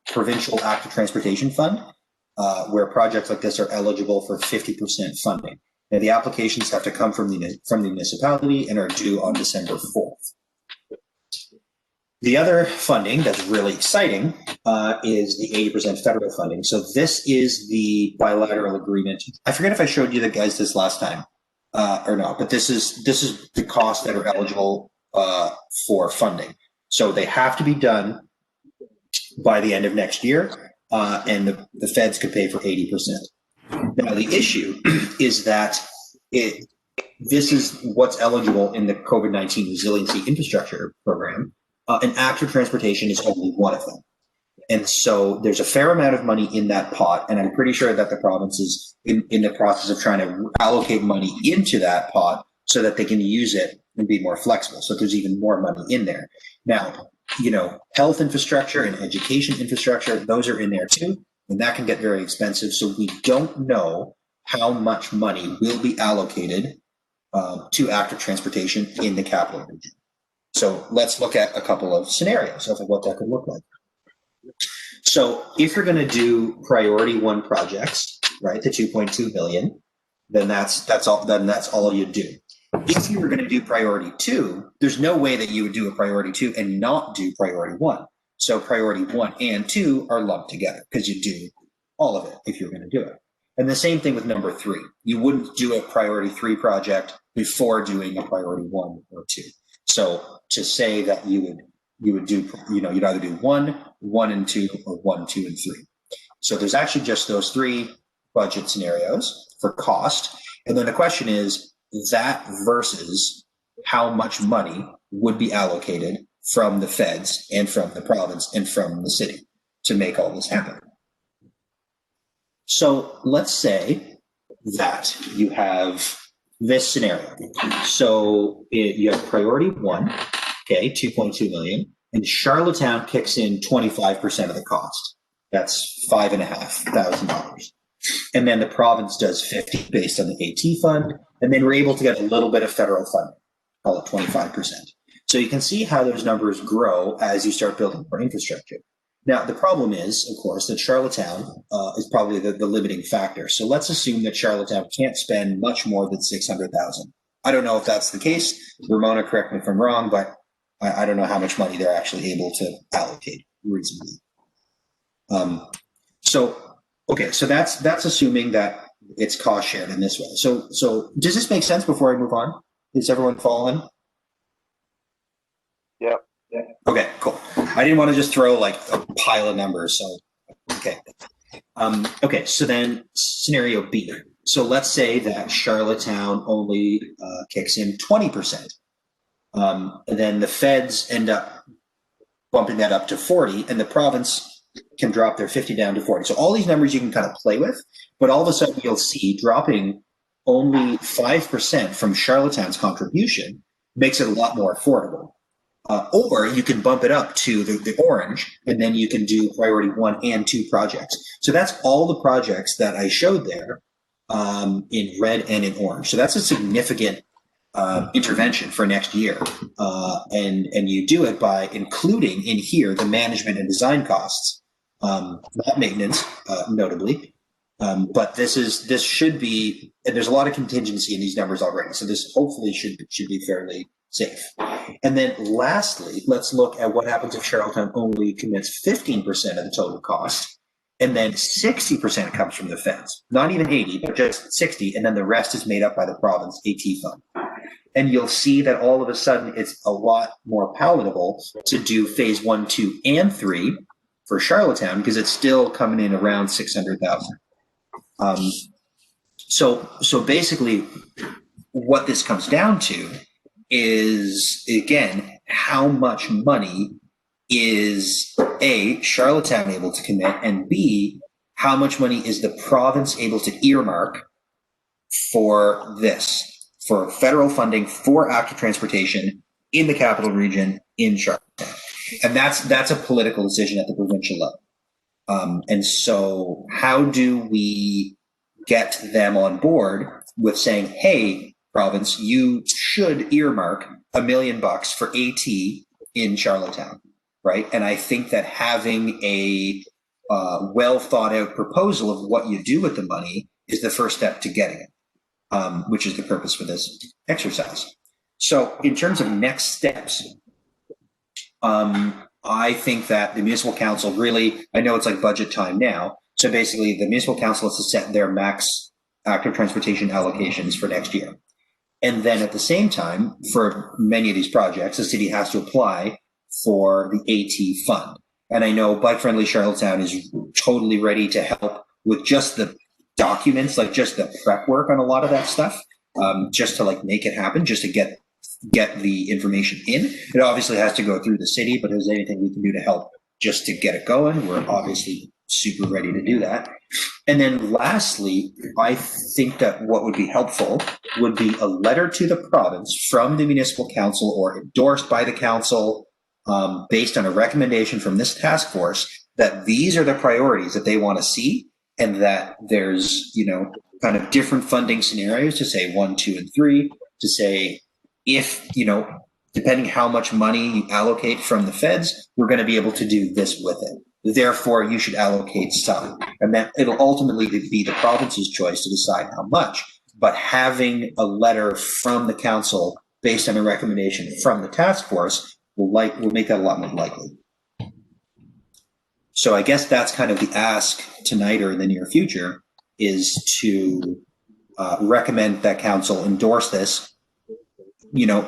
Provincial Active Transportation Fund, where projects like this are eligible for 50% funding. Now, the applications have to come from the municipality and are due on December 4th. The other funding that's really exciting is the 80% federal funding. So this is the bilateral agreement. I forget if I showed you the guys this last time or not, but this is the costs that are eligible for funding. So they have to be done by the end of next year, and the feds could pay for 80%. Now, the issue is that this is what's eligible in the COVID-19 Resiliency Infrastructure Program, and active transportation is only one of them. And so there's a fair amount of money in that pot, and I'm pretty sure that the province is in the process of trying to allocate money into that pot so that they can use it and be more flexible. So there's even more money in there. Now, health infrastructure and education infrastructure, those are in there too. And that can get very expensive. So we don't know how much money will be allocated to active transportation in the capital region. So let's look at a couple of scenarios of what that could look like. So if you're going to do priority 1 projects, right, the 2.2 billion, then that's all you do. If you were going to do priority 2, there's no way that you would do a priority 2 and not do priority 1. So priority 1 and 2 are lumped together because you do all of it if you're going to do it. And the same thing with number 3. You wouldn't do a priority 3 project before doing a priority 1 or 2. So to say that you would do, you'd either do 1 and 2, or 1, 2, and 3. So there's actually just those 3 budget scenarios for cost. And then the question is that versus how much money would be allocated from the feds and from the province and from the city to make all this happen. So let's say that you have this scenario. So you have priority 1, okay, 2.2 million, and Charlottetown kicks in 25% of the cost. That's $5,500. And then the province does 50 based on the AT fund, and then we're able to get a little bit of federal funding, call it 25%. So you can see how those numbers grow as you start building more infrastructure. Now, the problem is, of course, that Charlottetown is probably the limiting factor. So let's assume that Charlottetown can't spend much more than $600,000. I don't know if that's the case. Ramona, correct me if I'm wrong, but I don't know how much money they're actually able to allocate reasonably. So that's assuming that it's cost shared in this way. So does this make sense before I move on? Is everyone following? Yep. Okay, cool. I didn't want to just throw like a pile of numbers. So, okay. Okay, so then scenario B. So let's say that Charlottetown only kicks in 20%. And then the feds end up bumping that up to 40, and the province can drop their 50 down to 40. So all these numbers you can kind of play with, but all of a sudden you'll see dropping only 5% from Charlottetown's contribution makes it a lot more affordable. Or you can bump it up to the orange, and then you can do priority 1 and 2 projects. So that's all the projects that I showed there in red and in orange. So that's a significant intervention for next year. And you do it by including in here the management and design costs, not maintenance, notably. But this should be, and there's a lot of contingency in these numbers already. So this hopefully should be fairly safe. And then lastly, let's look at what happens if Charlottetown only commits 15% of the total cost, and then 60% comes from the feds. Not even 80, but just 60, and then the rest is made up by the province AT fund. And you'll see that all of a sudden it's a lot more palatable to do phase 1, 2, and 3 for Charlottetown, because it's still coming in around 600,000. So basically what this comes down to is, again, how much money is A, Charlottetown able to commit, and B, how much money is the province able to earmark for this, for federal funding for active transportation in the capital region in Charlottetown. And that's a political decision at the provincial level. And so how do we get them on board with saying, hey, province, you should earmark $1 million for AT in Charlottetown, right? And I think that having a well thought out proposal of what you do with the money is the first step to getting it, which is the purpose for this exercise. So in terms of next steps, I think that the municipal council really, I know it's like budget time now. So basically the municipal council has to set their max active transportation allocations for next year. And then at the same time, for many of these projects, the city has to apply for the AT fund. And I know Bike Friendly Charlottetown is totally ready to help with just the documents, like just the prep work on a lot of that stuff, just to like make it happen, just to get the information in. It obviously has to go through the city, but if there's anything we can do to help just to get it going, we're obviously super ready to do that. And then lastly, I think that what would be helpful would be a letter to the province from the municipal council or endorsed by the council based on a recommendation from this task force that these are the priorities that they want to see, and that there's, you know, kind of different funding scenarios to say 1, 2, and 3, to say if, you know, depending how much money you allocate from the feds, we're going to be able to do this with it. Therefore, you should allocate some. And then it'll ultimately be the province's choice to decide how much. But having a letter from the council based on a recommendation from the task force will make that a lot more likely. So I guess that's kind of the ask tonight or in the near future, is to recommend that council endorse this. You know,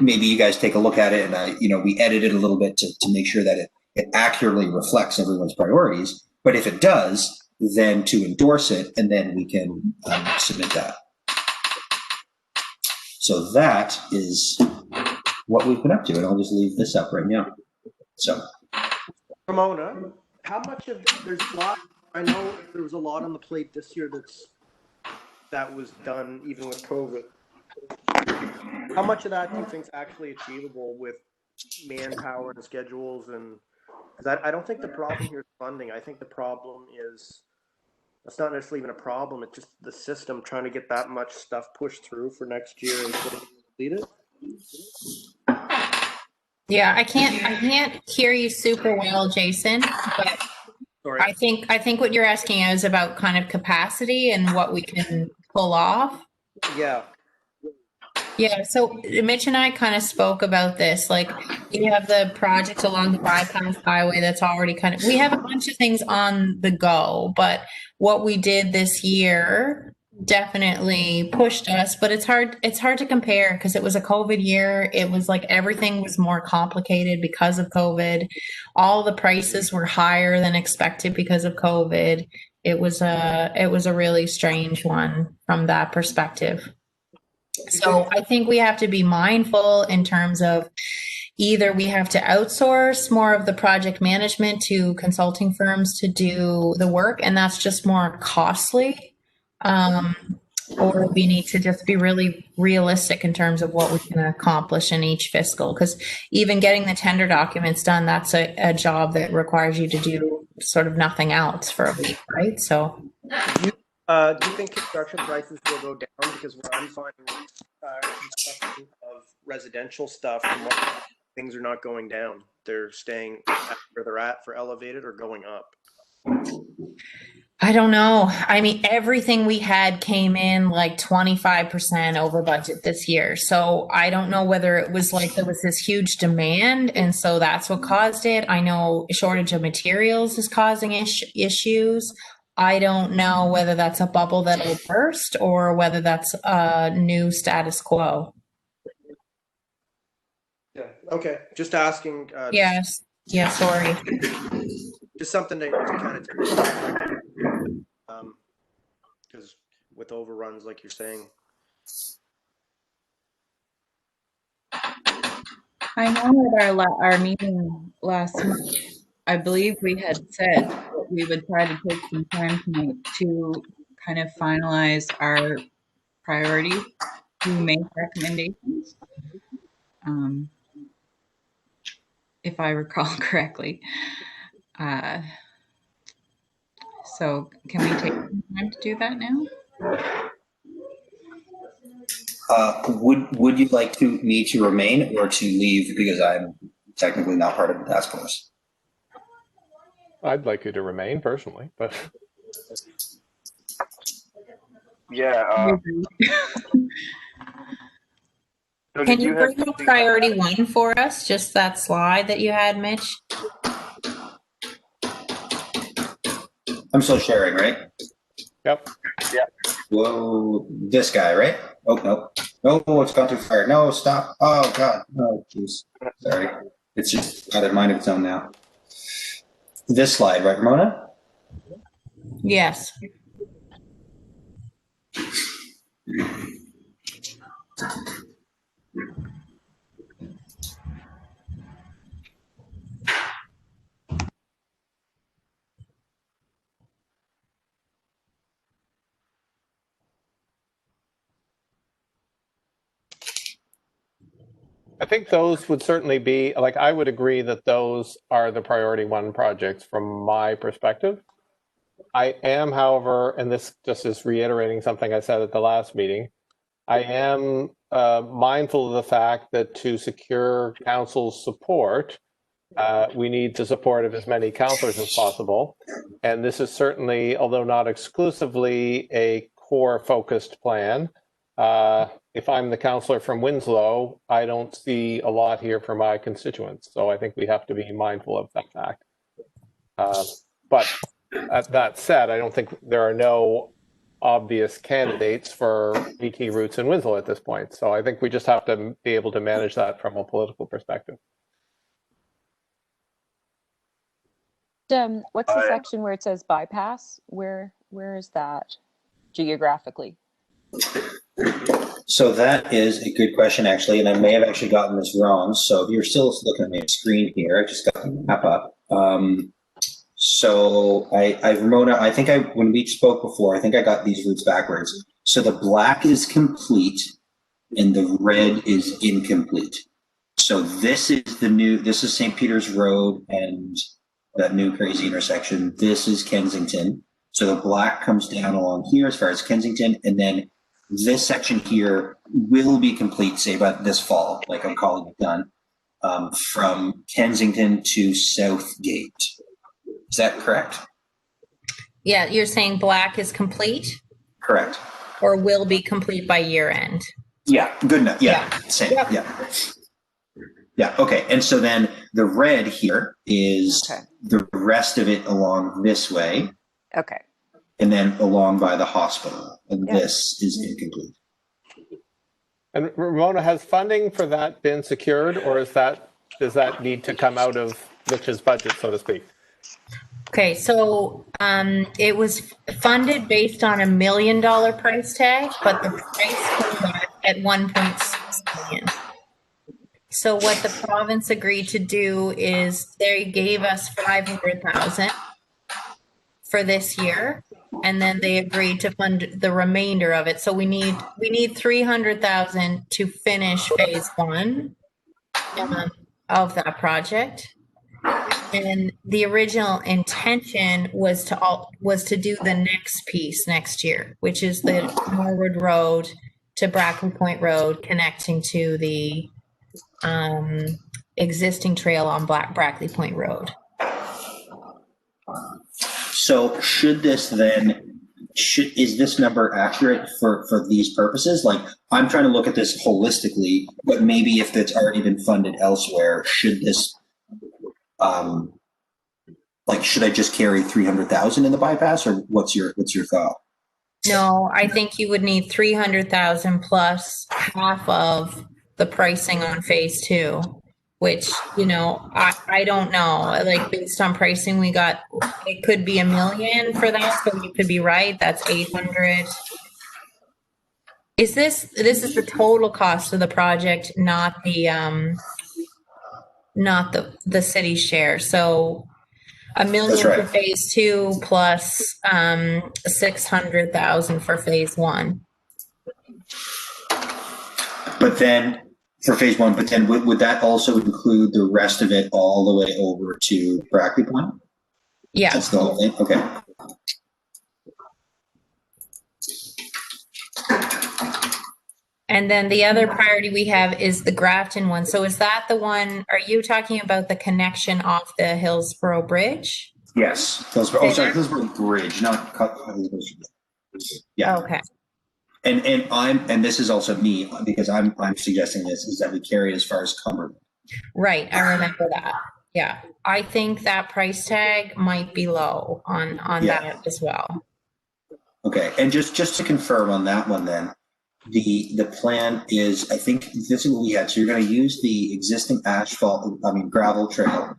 maybe you guys take a look at it and, you know, we edit it a little bit to make sure that it accurately reflects everyone's priorities. But if it does, then to endorse it, and then we can submit that. So that is what we've been up to, and I'll just leave this up right now. So, Ramona, how much of there's a lot? I know there was a lot on the plate this year that was done even with COVID. How much of that do you think is actually achievable with manpower and schedules? And because I don't think the problem here is funding. I think the problem is, that's not necessarily even a problem. It's just the system trying to get that much stuff pushed through for next year and complete it. Yeah, I can't hear you super well, Jason, but Sorry. I think what you're asking is about kind of capacity and what we can pull off. Yeah. Yeah, so Mitch and I kind of spoke about this. Like, we have the project along the bypass highway that's already we have a bunch of things on the go, but what we did this year definitely pushed us, but it's hard to compare because it was a COVID year. It was like everything was more complicated because of COVID. All the prices were higher than expected because of COVID. It was a really strange one from that perspective. So I think we have to be mindful in terms of either we have to outsource more of the project management to consulting firms to do the work, and that's just more costly, or we need to just be really realistic in terms of what we can accomplish in each fiscal. Because even getting the tender documents done, that's a job that requires you to do sort of nothing else for a week, right? So. Do you think construction prices will go down? Because what I'm finding construction of residential stuff, things are not going down. They're staying where they're at for elevated or going up. I don't know. I mean, everything we had came in like 25% over budget this year. So I don't know whether it was like there was this huge demand and so that's what caused it. I know a shortage of materials is causing issues. I don't know whether that's a bubble that'll burst or whether that's a new status quo. Yeah. Okay. Just asking. Yes. Yeah, sorry. Just something to kind of, because with overruns, like you're saying. I know at our meeting last month, I believe we had said that we would try to take some time tonight to kind of finalize our priorities to make recommendations. If I recall correctly. So can we take some time to do that now? Would you like me to remain or to leave because I'm technically not part of the task force? I'd like you to remain personally, but Yeah. So Can you bring up priority 1 for us? Just that slide that you had, Mitch? I'm still sharing, right? Yep. Yeah. Whoa, this guy, right? Oh, no. No, it's gone too far. No, stop. Oh, God. Oh, jeez. Sorry. It's just out of mind of its own now. This slide, right, Ramona? Yes. I think those would certainly be, like, I would agree that those are the priority 1 projects from my perspective. I am, however, and this just is reiterating something I said at the last meeting, I am mindful of the fact that to secure council's support, we need the support of as many councillors as possible. And this is certainly, although not exclusively, a core focused plan. If I'm the councillor from Winslow, I don't see a lot here for my constituents. So I think we have to be mindful of that fact. But that said, I don't think there are no obvious candidates for VT routes in Winslow at this point. So I think we just have to be able to manage that from a political perspective. What's the section where it says bypass? Where is that geographically? So that is a good question, actually, and I may have actually gotten this wrong. So if you're still looking at my screen here, I just got the map up. So Ramona, I think when we spoke before, I think I got these routes backwards. So the black is complete and the red is incomplete. So this is this is St. Peter's Road and that new crazy intersection. This is Kensington. So the black comes down along here as far as Kensington, and then this section here will be complete, say, by this fall, like I'm calling it done, from Kensington to Southgate. Is that correct? Yeah, you're saying black is complete? Correct. Or will be complete by year end? Yeah, good enough. Yeah, same. Yep. Yeah. Yeah, okay. And so then the red here is the rest of it along this way. Okay. And then along by the hospital. And this is incomplete. And Ramona, has funding for that been secured, or does that need to come out of Mitch's budget, so to speak? Okay, so it was funded based on $1 million price tag, but the price came back at 1.6 million. So what the province agreed to do is they gave us 500,000 for this year, and then they agreed to fund the remainder of it. So we need 300,000 to finish phase 1 of that project. And the original intention was to do the next piece next year, which is the Norwood Road to Brackley Point Road, connecting to the existing trail on Brackley Point Road. So should this then, is this number accurate for these purposes? Like, I'm trying to look at this holistically, but maybe if it's already been funded elsewhere, should this, like, should I just carry 300,000 in the bypass, or what's your thought? No, I think you would need 300,000 plus half of the pricing on phase 2, which, you know, I don't know, like based on pricing we got, it could be $1 million for that. So you could be right. That's 800. This is the total cost of the project, not the city share. So $1 million That's right. for phase 2 plus 600,000 for phase 1. But then for phase 1, but then would that also include the rest of it all the way over to Brackley Point? Yeah. That's the whole thing. Okay. And then the other priority we have is the Grafton one. So is that the one, are you talking about the connection off the Hillsborough Bridge? Yes. Hillsborough, Hillsborough Bridge, not Hillsborough. Yeah. Okay. And this is also me, because I'm suggesting this, is that we carry it as far as Cumberland. Right. I remember that. Yeah. I think that price tag might be low on that as well. Okay. And just to confirm on that one then, the plan is, I think this is what we had. So you're going to use the existing gravel trail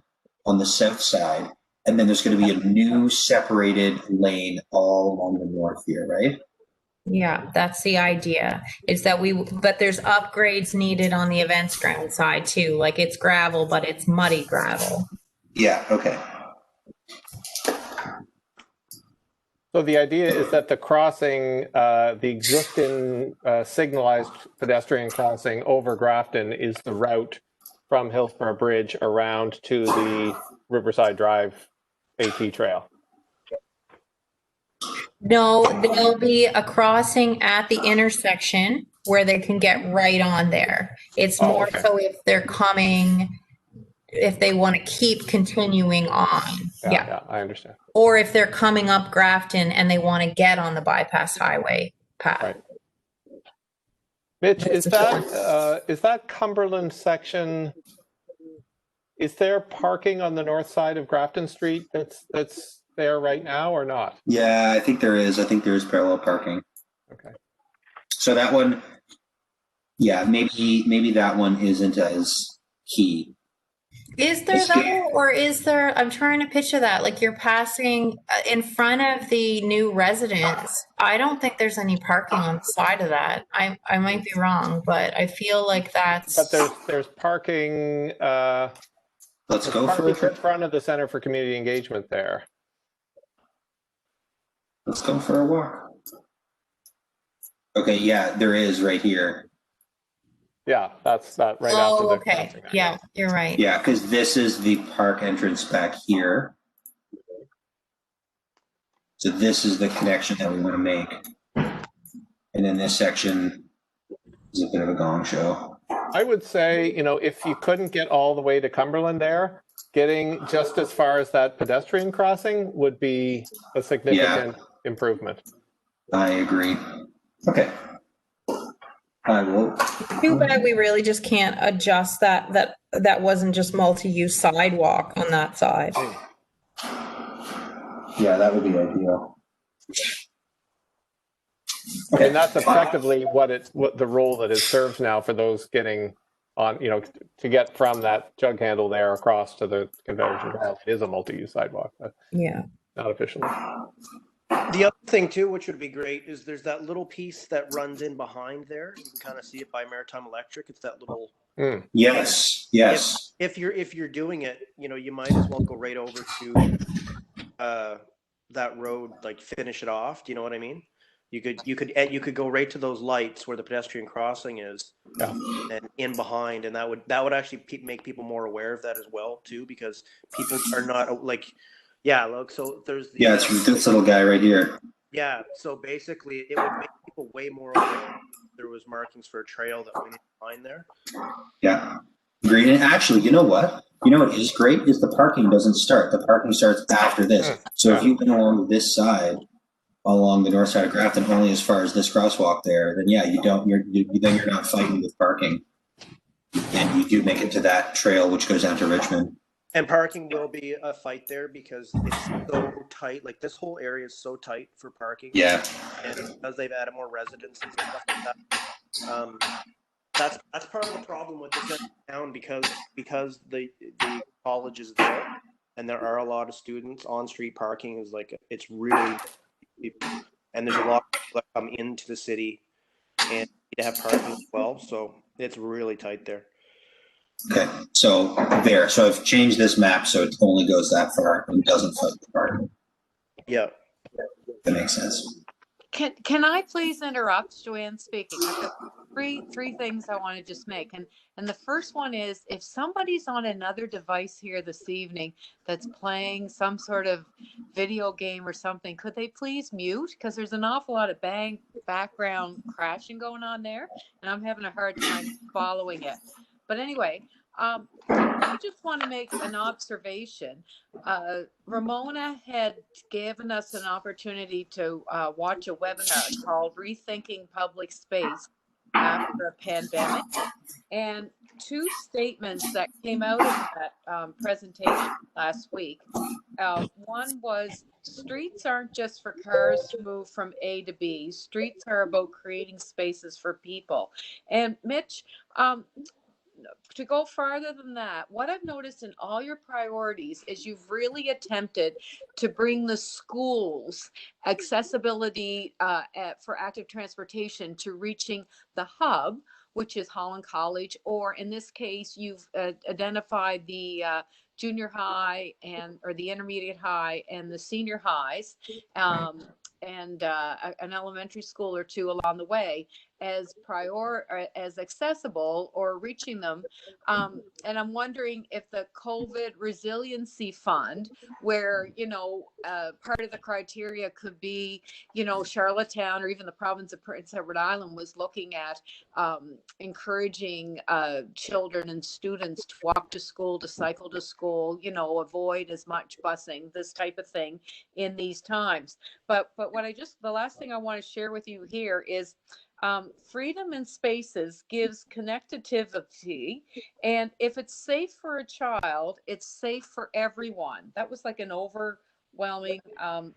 on the south side, and then there's going to be a new separated lane all along the north here, right? Yeah, that's the idea. Is that but there's upgrades needed on the events ground side too. Like it's gravel, but it's muddy gravel. Yeah. Okay. So the idea is that the crossing, the existing signalized pedestrian crossing over Grafton is the route from Hillsborough Bridge around to the Riverside Drive AT trail. No, there'll be a crossing at the intersection where they can get right on there. It's more so if they're coming, if they want to keep continuing on. Yeah, I understand. Or if they're coming up Grafton and they want to get on the bypass highway path. Right. Mitch, is that Cumberland section, is there parking on the north side of Grafton Street that's there right now or not? Yeah, I think there is. I think there is parallel parking. Okay. So that one, yeah, maybe that one isn't as key. Is there though, or is there, I'm trying to picture that, like you're passing in front of the new residence. I don't think there's any parking on the side of that. I might be wrong, but I feel like that's. But there's parking. Let's go for it. In front of the Center for Community Engagement there. Let's go for a walk. Okay, yeah, there is right here. Yeah, that's that right after the. Okay. Yeah, you're right. Yeah, because this is the park entrance back here. So this is the connection that we want to make. And then this section is a bit of a gong show. I would say, if you couldn't get all the way to Cumberland there, getting just as far as that pedestrian crossing would be a significant improvement. I agree. Okay. I will. Too bad we really just can't adjust that wasn't just multi-use sidewalk on that side. Yeah, that would be ideal. Okay. And that's effectively what the role that it serves now for those getting on, to get from that jug handle there across to the conversion. It is a multi-use sidewalk. Yeah. Not officially. The other thing too, which would be great, is there's that little piece that runs in behind there. You can kind of see it by Maritime Electric. It's that little. Yes. If you're doing it, you might as well go right over to that road, like finish it off. Do you know what I mean? You could go right to those lights where the pedestrian crossing is, and in behind, and that would actually make people more aware of that as well too, because people are not like. Yeah, look, so there's it's this little guy right here. Yeah, so basically it would make people way more aware there was markings for a trail that went behind there. Yeah, great. And actually, you know what? You know what is great is the parking doesn't start. The parking starts after this. So if you went along this side, along the north side of Grafton, only as far as this crosswalk there, then yeah, then you're not fighting with parking, and you do make it to that trail which goes down to Richmond. And parking will be a fight there because it's so tight. Like this whole area is so tight for parking. Yeah. And because they've added more residences and stuff like that, that's part of the problem with this town because the college is there and there are a lot of students. On street parking is like it's really people, and there's a lot of people that come into the city and need to have parking as well. So it's really tight there. Okay, so I've changed this map so it only goes that far and doesn't fight the parking. Yeah, that makes sense. Can I please interrupt, Joanne speaking? I've got three things I want to just make. And the first one is if somebody's on another device here this evening that's playing some sort of video game or something, could they please mute? Because there's an awful lot of background crashing going on there, and I'm having a hard time following it. But anyway, I just want to make an observation. Ramona had given us an opportunity to watch a webinar called Rethinking Public Space After a Pandemic. And two statements that came out of that presentation last week. One was streets aren't just for cars to move from A to B. Streets are about creating spaces for people. And Mitch, to go farther than that, what I've noticed in all your priorities is you've really attempted to bring the schools accessibility for active transportation to reaching the hub, which is Holland College, or in this case, you've identified the junior high or the intermediate high and the senior highs, and an elementary school or two along the way as as accessible or reaching them. And I'm wondering if the COVID resiliency fund, where, part of the criteria could be, Charlottetown or even the province of Prince Edward Island was looking at encouraging children and students to walk to school, to cycle to school, avoid as much busing, this type of thing in these times. But the last thing I want to share with you here is freedom in spaces gives connectivity, and if it's safe for a child, it's safe for everyone. That was like an overwhelming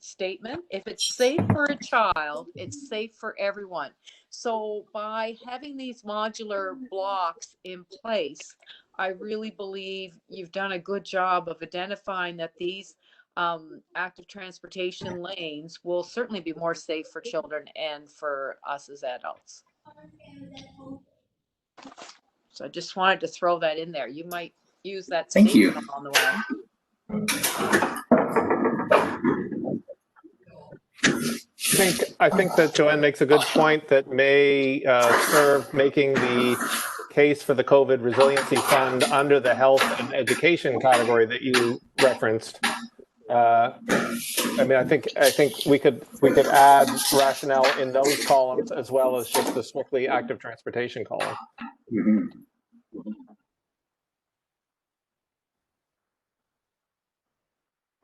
statement. If it's safe for a child, it's safe for everyone. So by having these modular blocks in place, I really believe you've done a good job of identifying that these active transportation lanes will certainly be more safe for children and for us as adults. So I just wanted to throw that in there. You might use that statement on the way. I think that Joanne makes a good point that may serve making the case for the COVID resiliency fund under the health and education category that you referenced. I think we could add rationale in those columns as well as just the strictly active transportation column. Mm-hmm.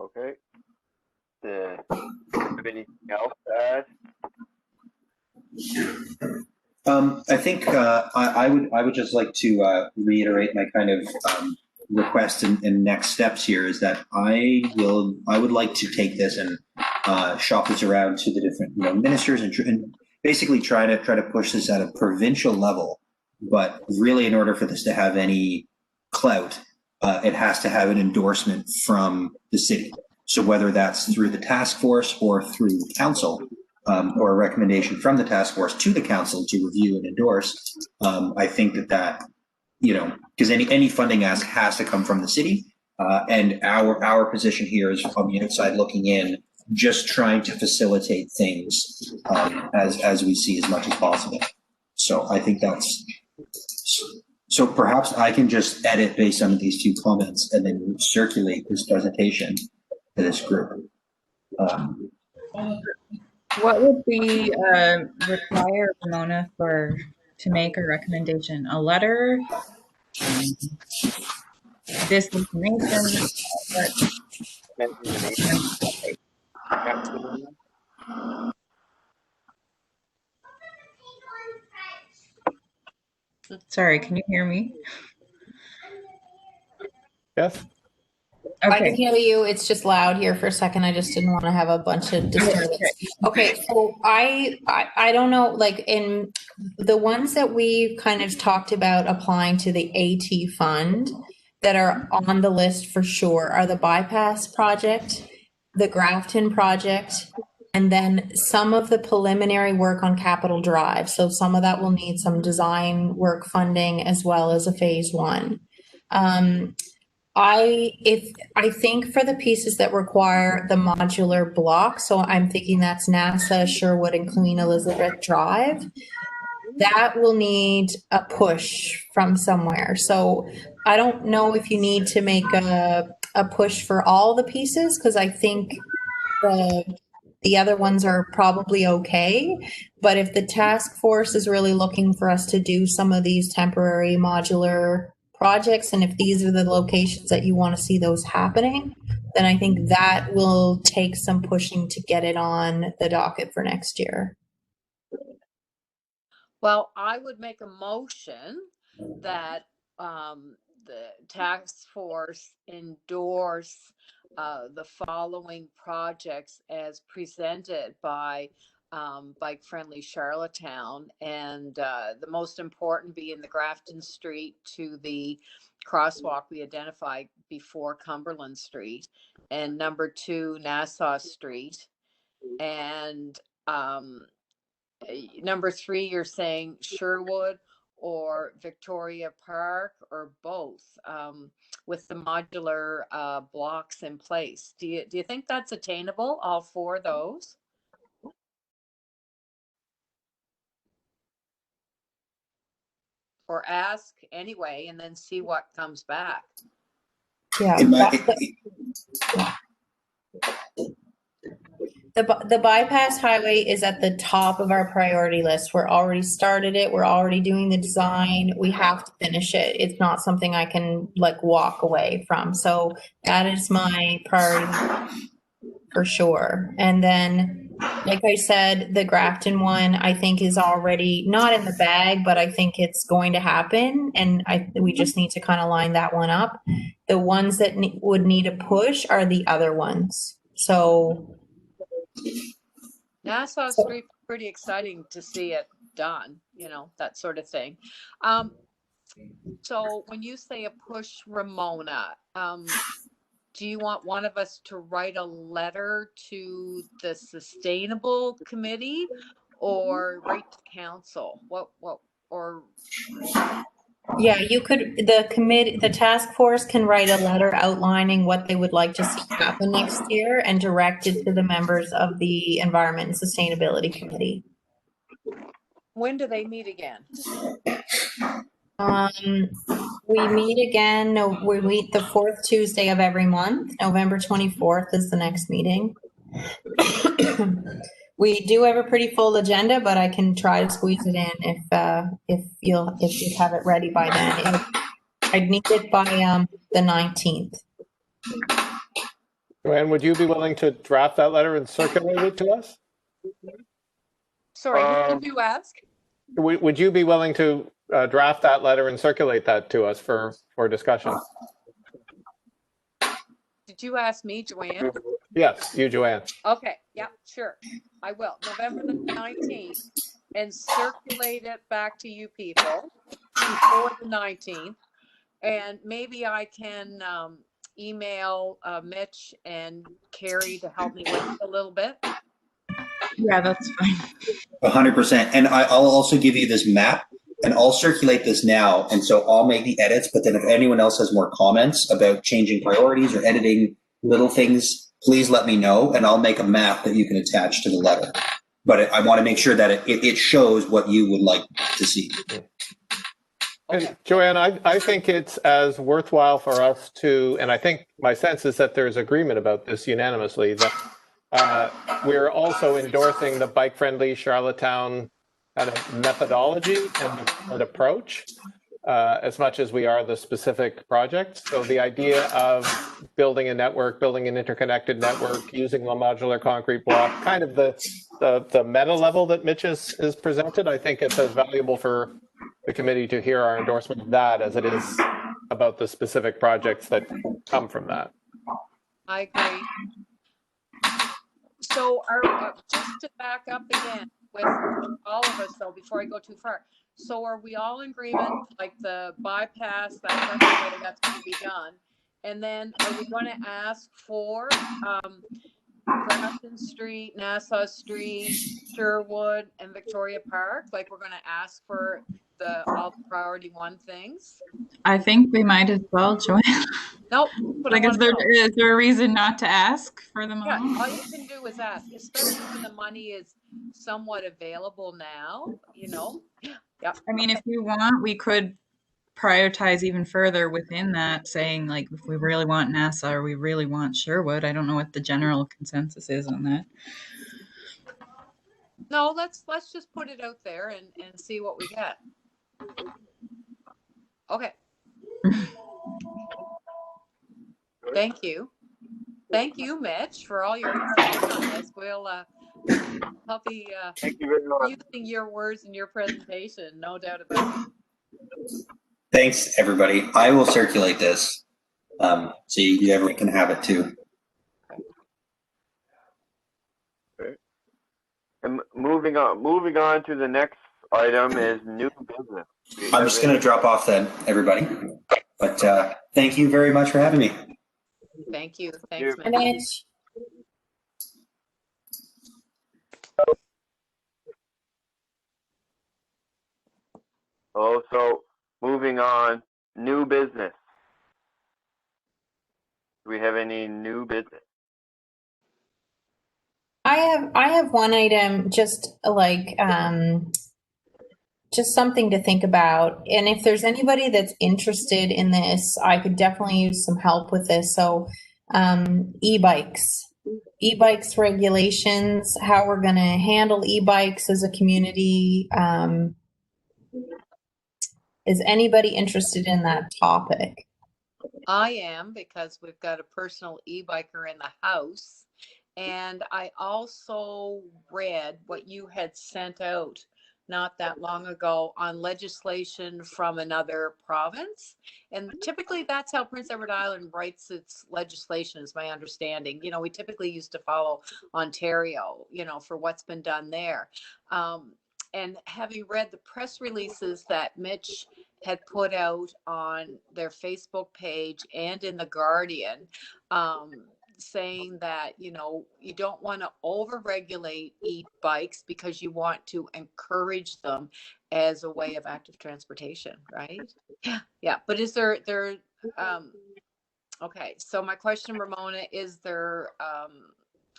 Okay. Have anything else to add? I think I would just like to reiterate my kind of request and next steps here is that I would like to take this and shop this around to the different ministers and basically try to push this at a provincial level. But really, in order for this to have any clout, it has to have an endorsement from the city. So whether that's through the task force or through the council, or a recommendation from the task force to the council to review and endorse, I think that because any funding ask has to come from the city, and our position here is from the outside looking in, just trying to facilitate things as we see as much as possible. So I think that's. So perhaps I can just edit based on these few comments and then circulate this presentation to this group. What would be require Ramona to make a recommendation? A letter? this information. Sorry, can you hear me? Yes. I can Okay. hear you. It's just loud here for a second. I just didn't want to have a bunch of disturbance. Okay, so I don't know, like in the ones that we've kind of talked about applying to the AT fund that are on the list for sure are the bypass project, the Grafton project, and then some of the preliminary work on Capitol Drive. So some of that will need some design work funding as well as a phase one. I think for the pieces that require the modular block, so I'm thinking that's NASA, Sherwood, and Queen Elizabeth Drive, that will need a push from somewhere. So I don't know if you need to make a push for all the pieces, because I think the other ones are probably okay. But if the task force is really looking for us to do some of these temporary modular projects, and if these are the locations that you want to see those happening, then I think that will take some pushing to get it on the docket for next year. Well, I would make a motion that the task force endorse the following projects as presented by Bike Friendly Charlottetown, and the most important being the Grafton Street to the crosswalk we identified before Cumberland Street, and number 2, Nassau Street, and number 3, you're saying Sherwood or Victoria Park or both, with the modular blocks in place. Do you think that's attainable, all 4 of those? Or ask anyway and then see what comes back. Yeah. The bypass highway is at the top of our priority list. We're already started it. We're already doing the design. We have to finish it. It's not something I can like walk away from. So that is my priority for sure. And then, like I said, the Grafton one I think is already not in the bag, but I think it's going to happen. And we just need to kind of line that one up. The ones that would need a push are the other ones. So Nassau Street, pretty exciting to see it done, you know, that sort of thing. So when you say a push, Ramona, do you want one of us to write a letter to the sustainable committee or write to council? Yeah, you could, the task force can write a letter outlining what they would like to see happen next year and direct it to the members of the Environment and Sustainability Committee. When do they meet again? We meet again, we meet the 4th Tuesday of every month. November 24th is the next meeting. We do have a pretty full agenda, but I can try to squeeze it in if you have it ready by then. I'd need it by the 19th. Joanne, would you be willing to draft that letter and circulate it to us? Sorry, who did you ask? Would you be willing to draft that letter and circulate that to us for discussion? Did you ask me, Joanne? Yes, you, Joanne. Okay, yeah, sure. I will. November the 19th, and circulate it back to you people before the 19th. And maybe I can email Mitch and Carrie to help me with it a little bit. Yeah, that's fine. 100%. And I'll also give you this map, and I'll circulate this now. And so I'll make the edits, but then if anyone else has more comments about changing priorities or editing little things, please let me know, and I'll make a map that you can attach to the letter. But I want to make sure that it shows what you would like to see. And Joanne, I think it's as worthwhile for us to, and I think my sense is that there's agreement about this unanimously, that we're also endorsing the bike-friendly Charlottetown kind of methodology and approach. as much as we are the specific project. So the idea of building a network, building an interconnected network, using the modular concrete block, kind of the meta level that Mitch is presented, I think it's as valuable for the committee to hear our endorsement of that as it is about the specific projects that come from that. I agree. So just to back up again with all of us though, before I go too far. So are we all in agreement, like the bypass, that way that's going to be done? And then are we going to ask for Grafton Street, Nassau Street, Sherwood, and Victoria Park? Like we're going to ask for all the priority one things? I think we might as well, Joanne. Nope. Like, is there a reason not to ask for them all? Yeah, all you can do is ask, especially when the money is somewhat available now, you know? Yeah. I mean, if you want, we could prioritize even further within that, saying like if we really want Nassau or we really want Sherwood. I don't know what the general consensus is on that. No, let's just put it out there and see what we get. Okay. Thank you. Thank you, Mitch, for all your hard work on this. We'll be Thank you very much. using your words in your presentation, no doubt about it. Thanks, everybody. I will circulate this so everyone can have it too. And moving on to the next item is new business. I'm just going to drop off then, everybody. But thank you very much for having me. Thank you. Thanks, Thank Mitch. Mitch. Also, moving on, new business. Do we have any new business? I have one item, just like just something to think about. And if there's anybody that's interested in this, I could definitely use some help with this. So e-bikes regulations, how we're going to handle e-bikes as a community. Is anybody interested in that topic? I am, because we've got a personal e-biker in the house. And I also read what you had sent out not that long ago on legislation from another province. And typically that's how Prince Edward Island writes its legislation, is my understanding. You know, we typically used to follow Ontario, you know, for what's been done there. And having read the press releases that Mitch had put out on their Facebook page and in The Guardian, saying that, you know, you don't want to overregulate e-bikes because you want to encourage them as a way of active transportation, right? Yeah. But is there okay, so my question, Ramona, is there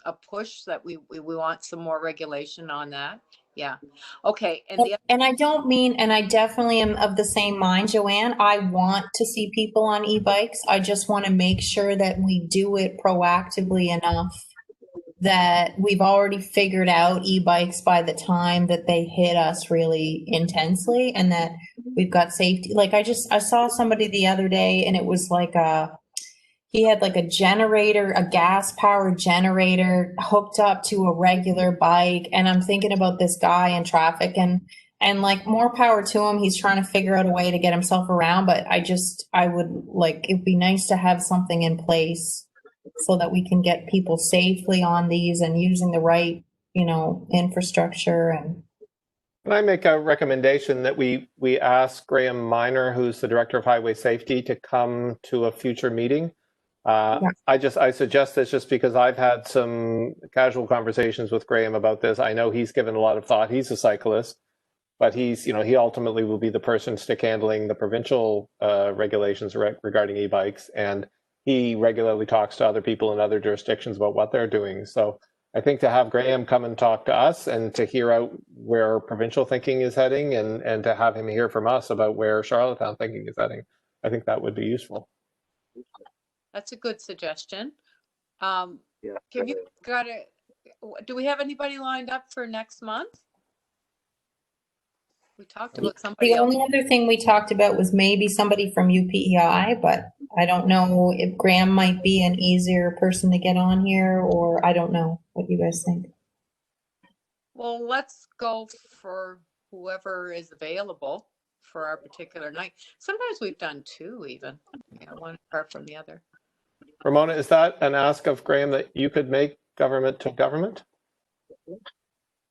a push that we want some more regulation on that? Yeah. Okay. And I don't mean, and I definitely am of the same mind, Joanne. I want to see people on e-bikes. I just want to make sure that we do it proactively enough that we've already figured out e-bikes by the time that they hit us really intensely, and that we've got safety. Like I saw somebody the other day, and it was like he had like a generator, a gas powered generator hooked up to a regular bike. And I'm thinking about this guy in traffic, and like, more power to him. He's trying to figure out a way to get himself around. But I would like, it'd be nice to have something in place so that we can get people safely on these and using the right, you know, infrastructure. And can I make a recommendation that we ask Graham Miner, who's the Director of Highway Safety, to come to a future meeting? I suggest this just because I've had some casual conversations with Graham about this. I know he's given a lot of thought. He's a cyclist, but he's, you know, he ultimately will be the person stick handling the provincial regulations regarding e-bikes, and he regularly talks to other people in other jurisdictions about what they're doing. So I think to have Graham come and talk to us and to hear out where provincial thinking is heading, and to have him hear from us about where Charlottetown thinking is heading, I think that would be useful. That's a good suggestion. Yeah. Have you got do we have anybody lined up for next month? We talked about somebody The else. only other thing we talked about was maybe somebody from UPEI, but I don't know if Graham might be an easier person to get on here, or I don't know what you guys think. Well, let's go for whoever is available for our particular night. Sometimes we've done two even. Yeah, one apart from the other. Ramona, is that an ask of Graham that you could make government to government?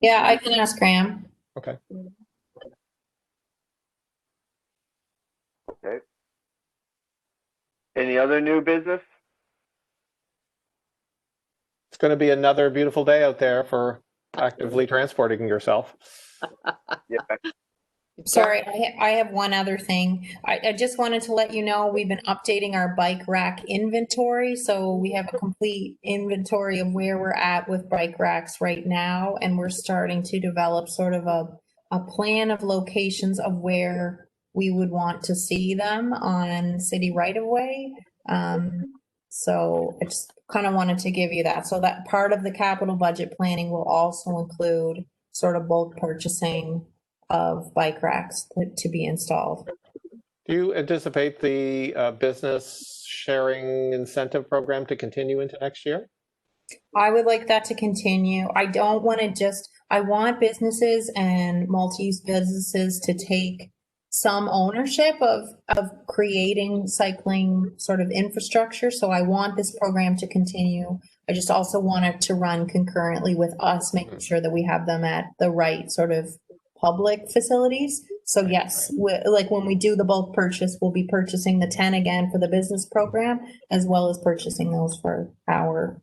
Yeah, I can ask Graham. Okay. Okay. Any other new business? It's going to be another beautiful day out there for actively transporting yourself. Yeah. Sorry, I have one other thing. I just wanted to let you know, we've been updating our bike rack inventory. So we have a complete inventory of where we're at with bike racks right now. And we're starting to develop sort of a plan of locations of where we would want to see them on city right of way. So I just kind of wanted to give you that. So that part of the capital budget planning will also include sort of bulk purchasing of bike racks to be installed. Do you anticipate the business sharing incentive program to continue into next year? I would like that to continue. I don't want to just, I want businesses and multi-use businesses to take some ownership of creating cycling sort of infrastructure. So I want this program to continue. I just also want it to run concurrently with us, making sure that we have them at the right sort of public facilities. So yes, like when we do the bulk purchase, we'll be purchasing the 10 again for the business program, as well as purchasing those for our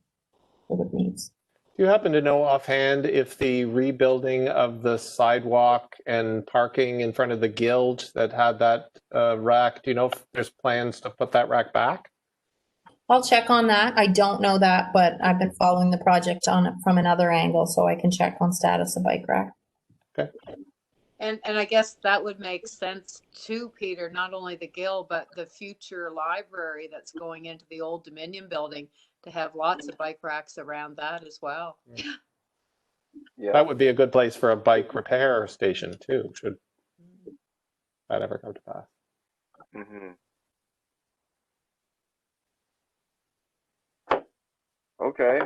needs. Do you happen to know offhand if the rebuilding of the sidewalk and parking in front of the Guild that had that rack, do you know if there's plans to put that rack back? I'll check on that. I don't know that, but I've been following the project on it from another angle, so I can check on status of bike rack. Okay. And I guess that would make sense too, Peter, not only the Gill, but the future library that's going into the old Dominion building, to have lots of bike racks around that as well. Yeah. That would be a good place for a bike repair station too, should that ever come to pass. Mm-hmm. Okay.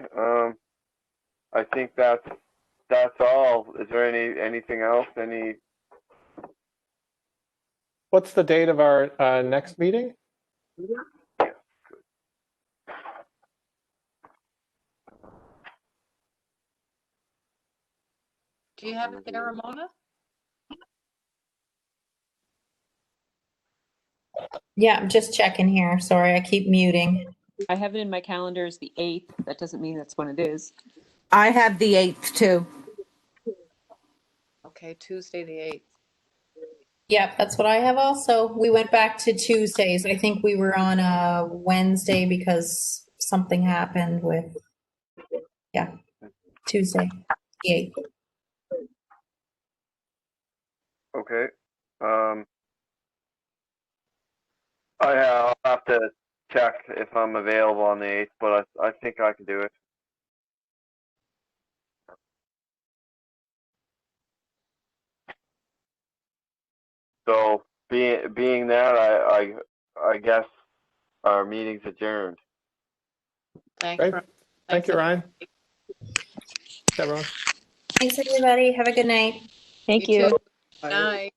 I think that's all. Is there anything else? What's the date of our next meeting? Do you have it there, Ramona? Yeah, I'm just checking here. Sorry, I keep muting. I have it in my calendar as the 8th. That doesn't mean that's when it is. I have the 8th too. Okay, Tuesday the 8th. Yep, that's what I have also. We went back to Tuesdays. I think we were on a Wednesday because something happened with, yeah, Tuesday, the 8th. Okay. I'll have to check if I'm available on the 8th, but I think I can do it. So being that, I guess our meeting's adjourned. Thanks. Great. Thank you, Ryan. Thanks, everyone. Thanks, everybody. Have a good night. Thank you. Too. Night.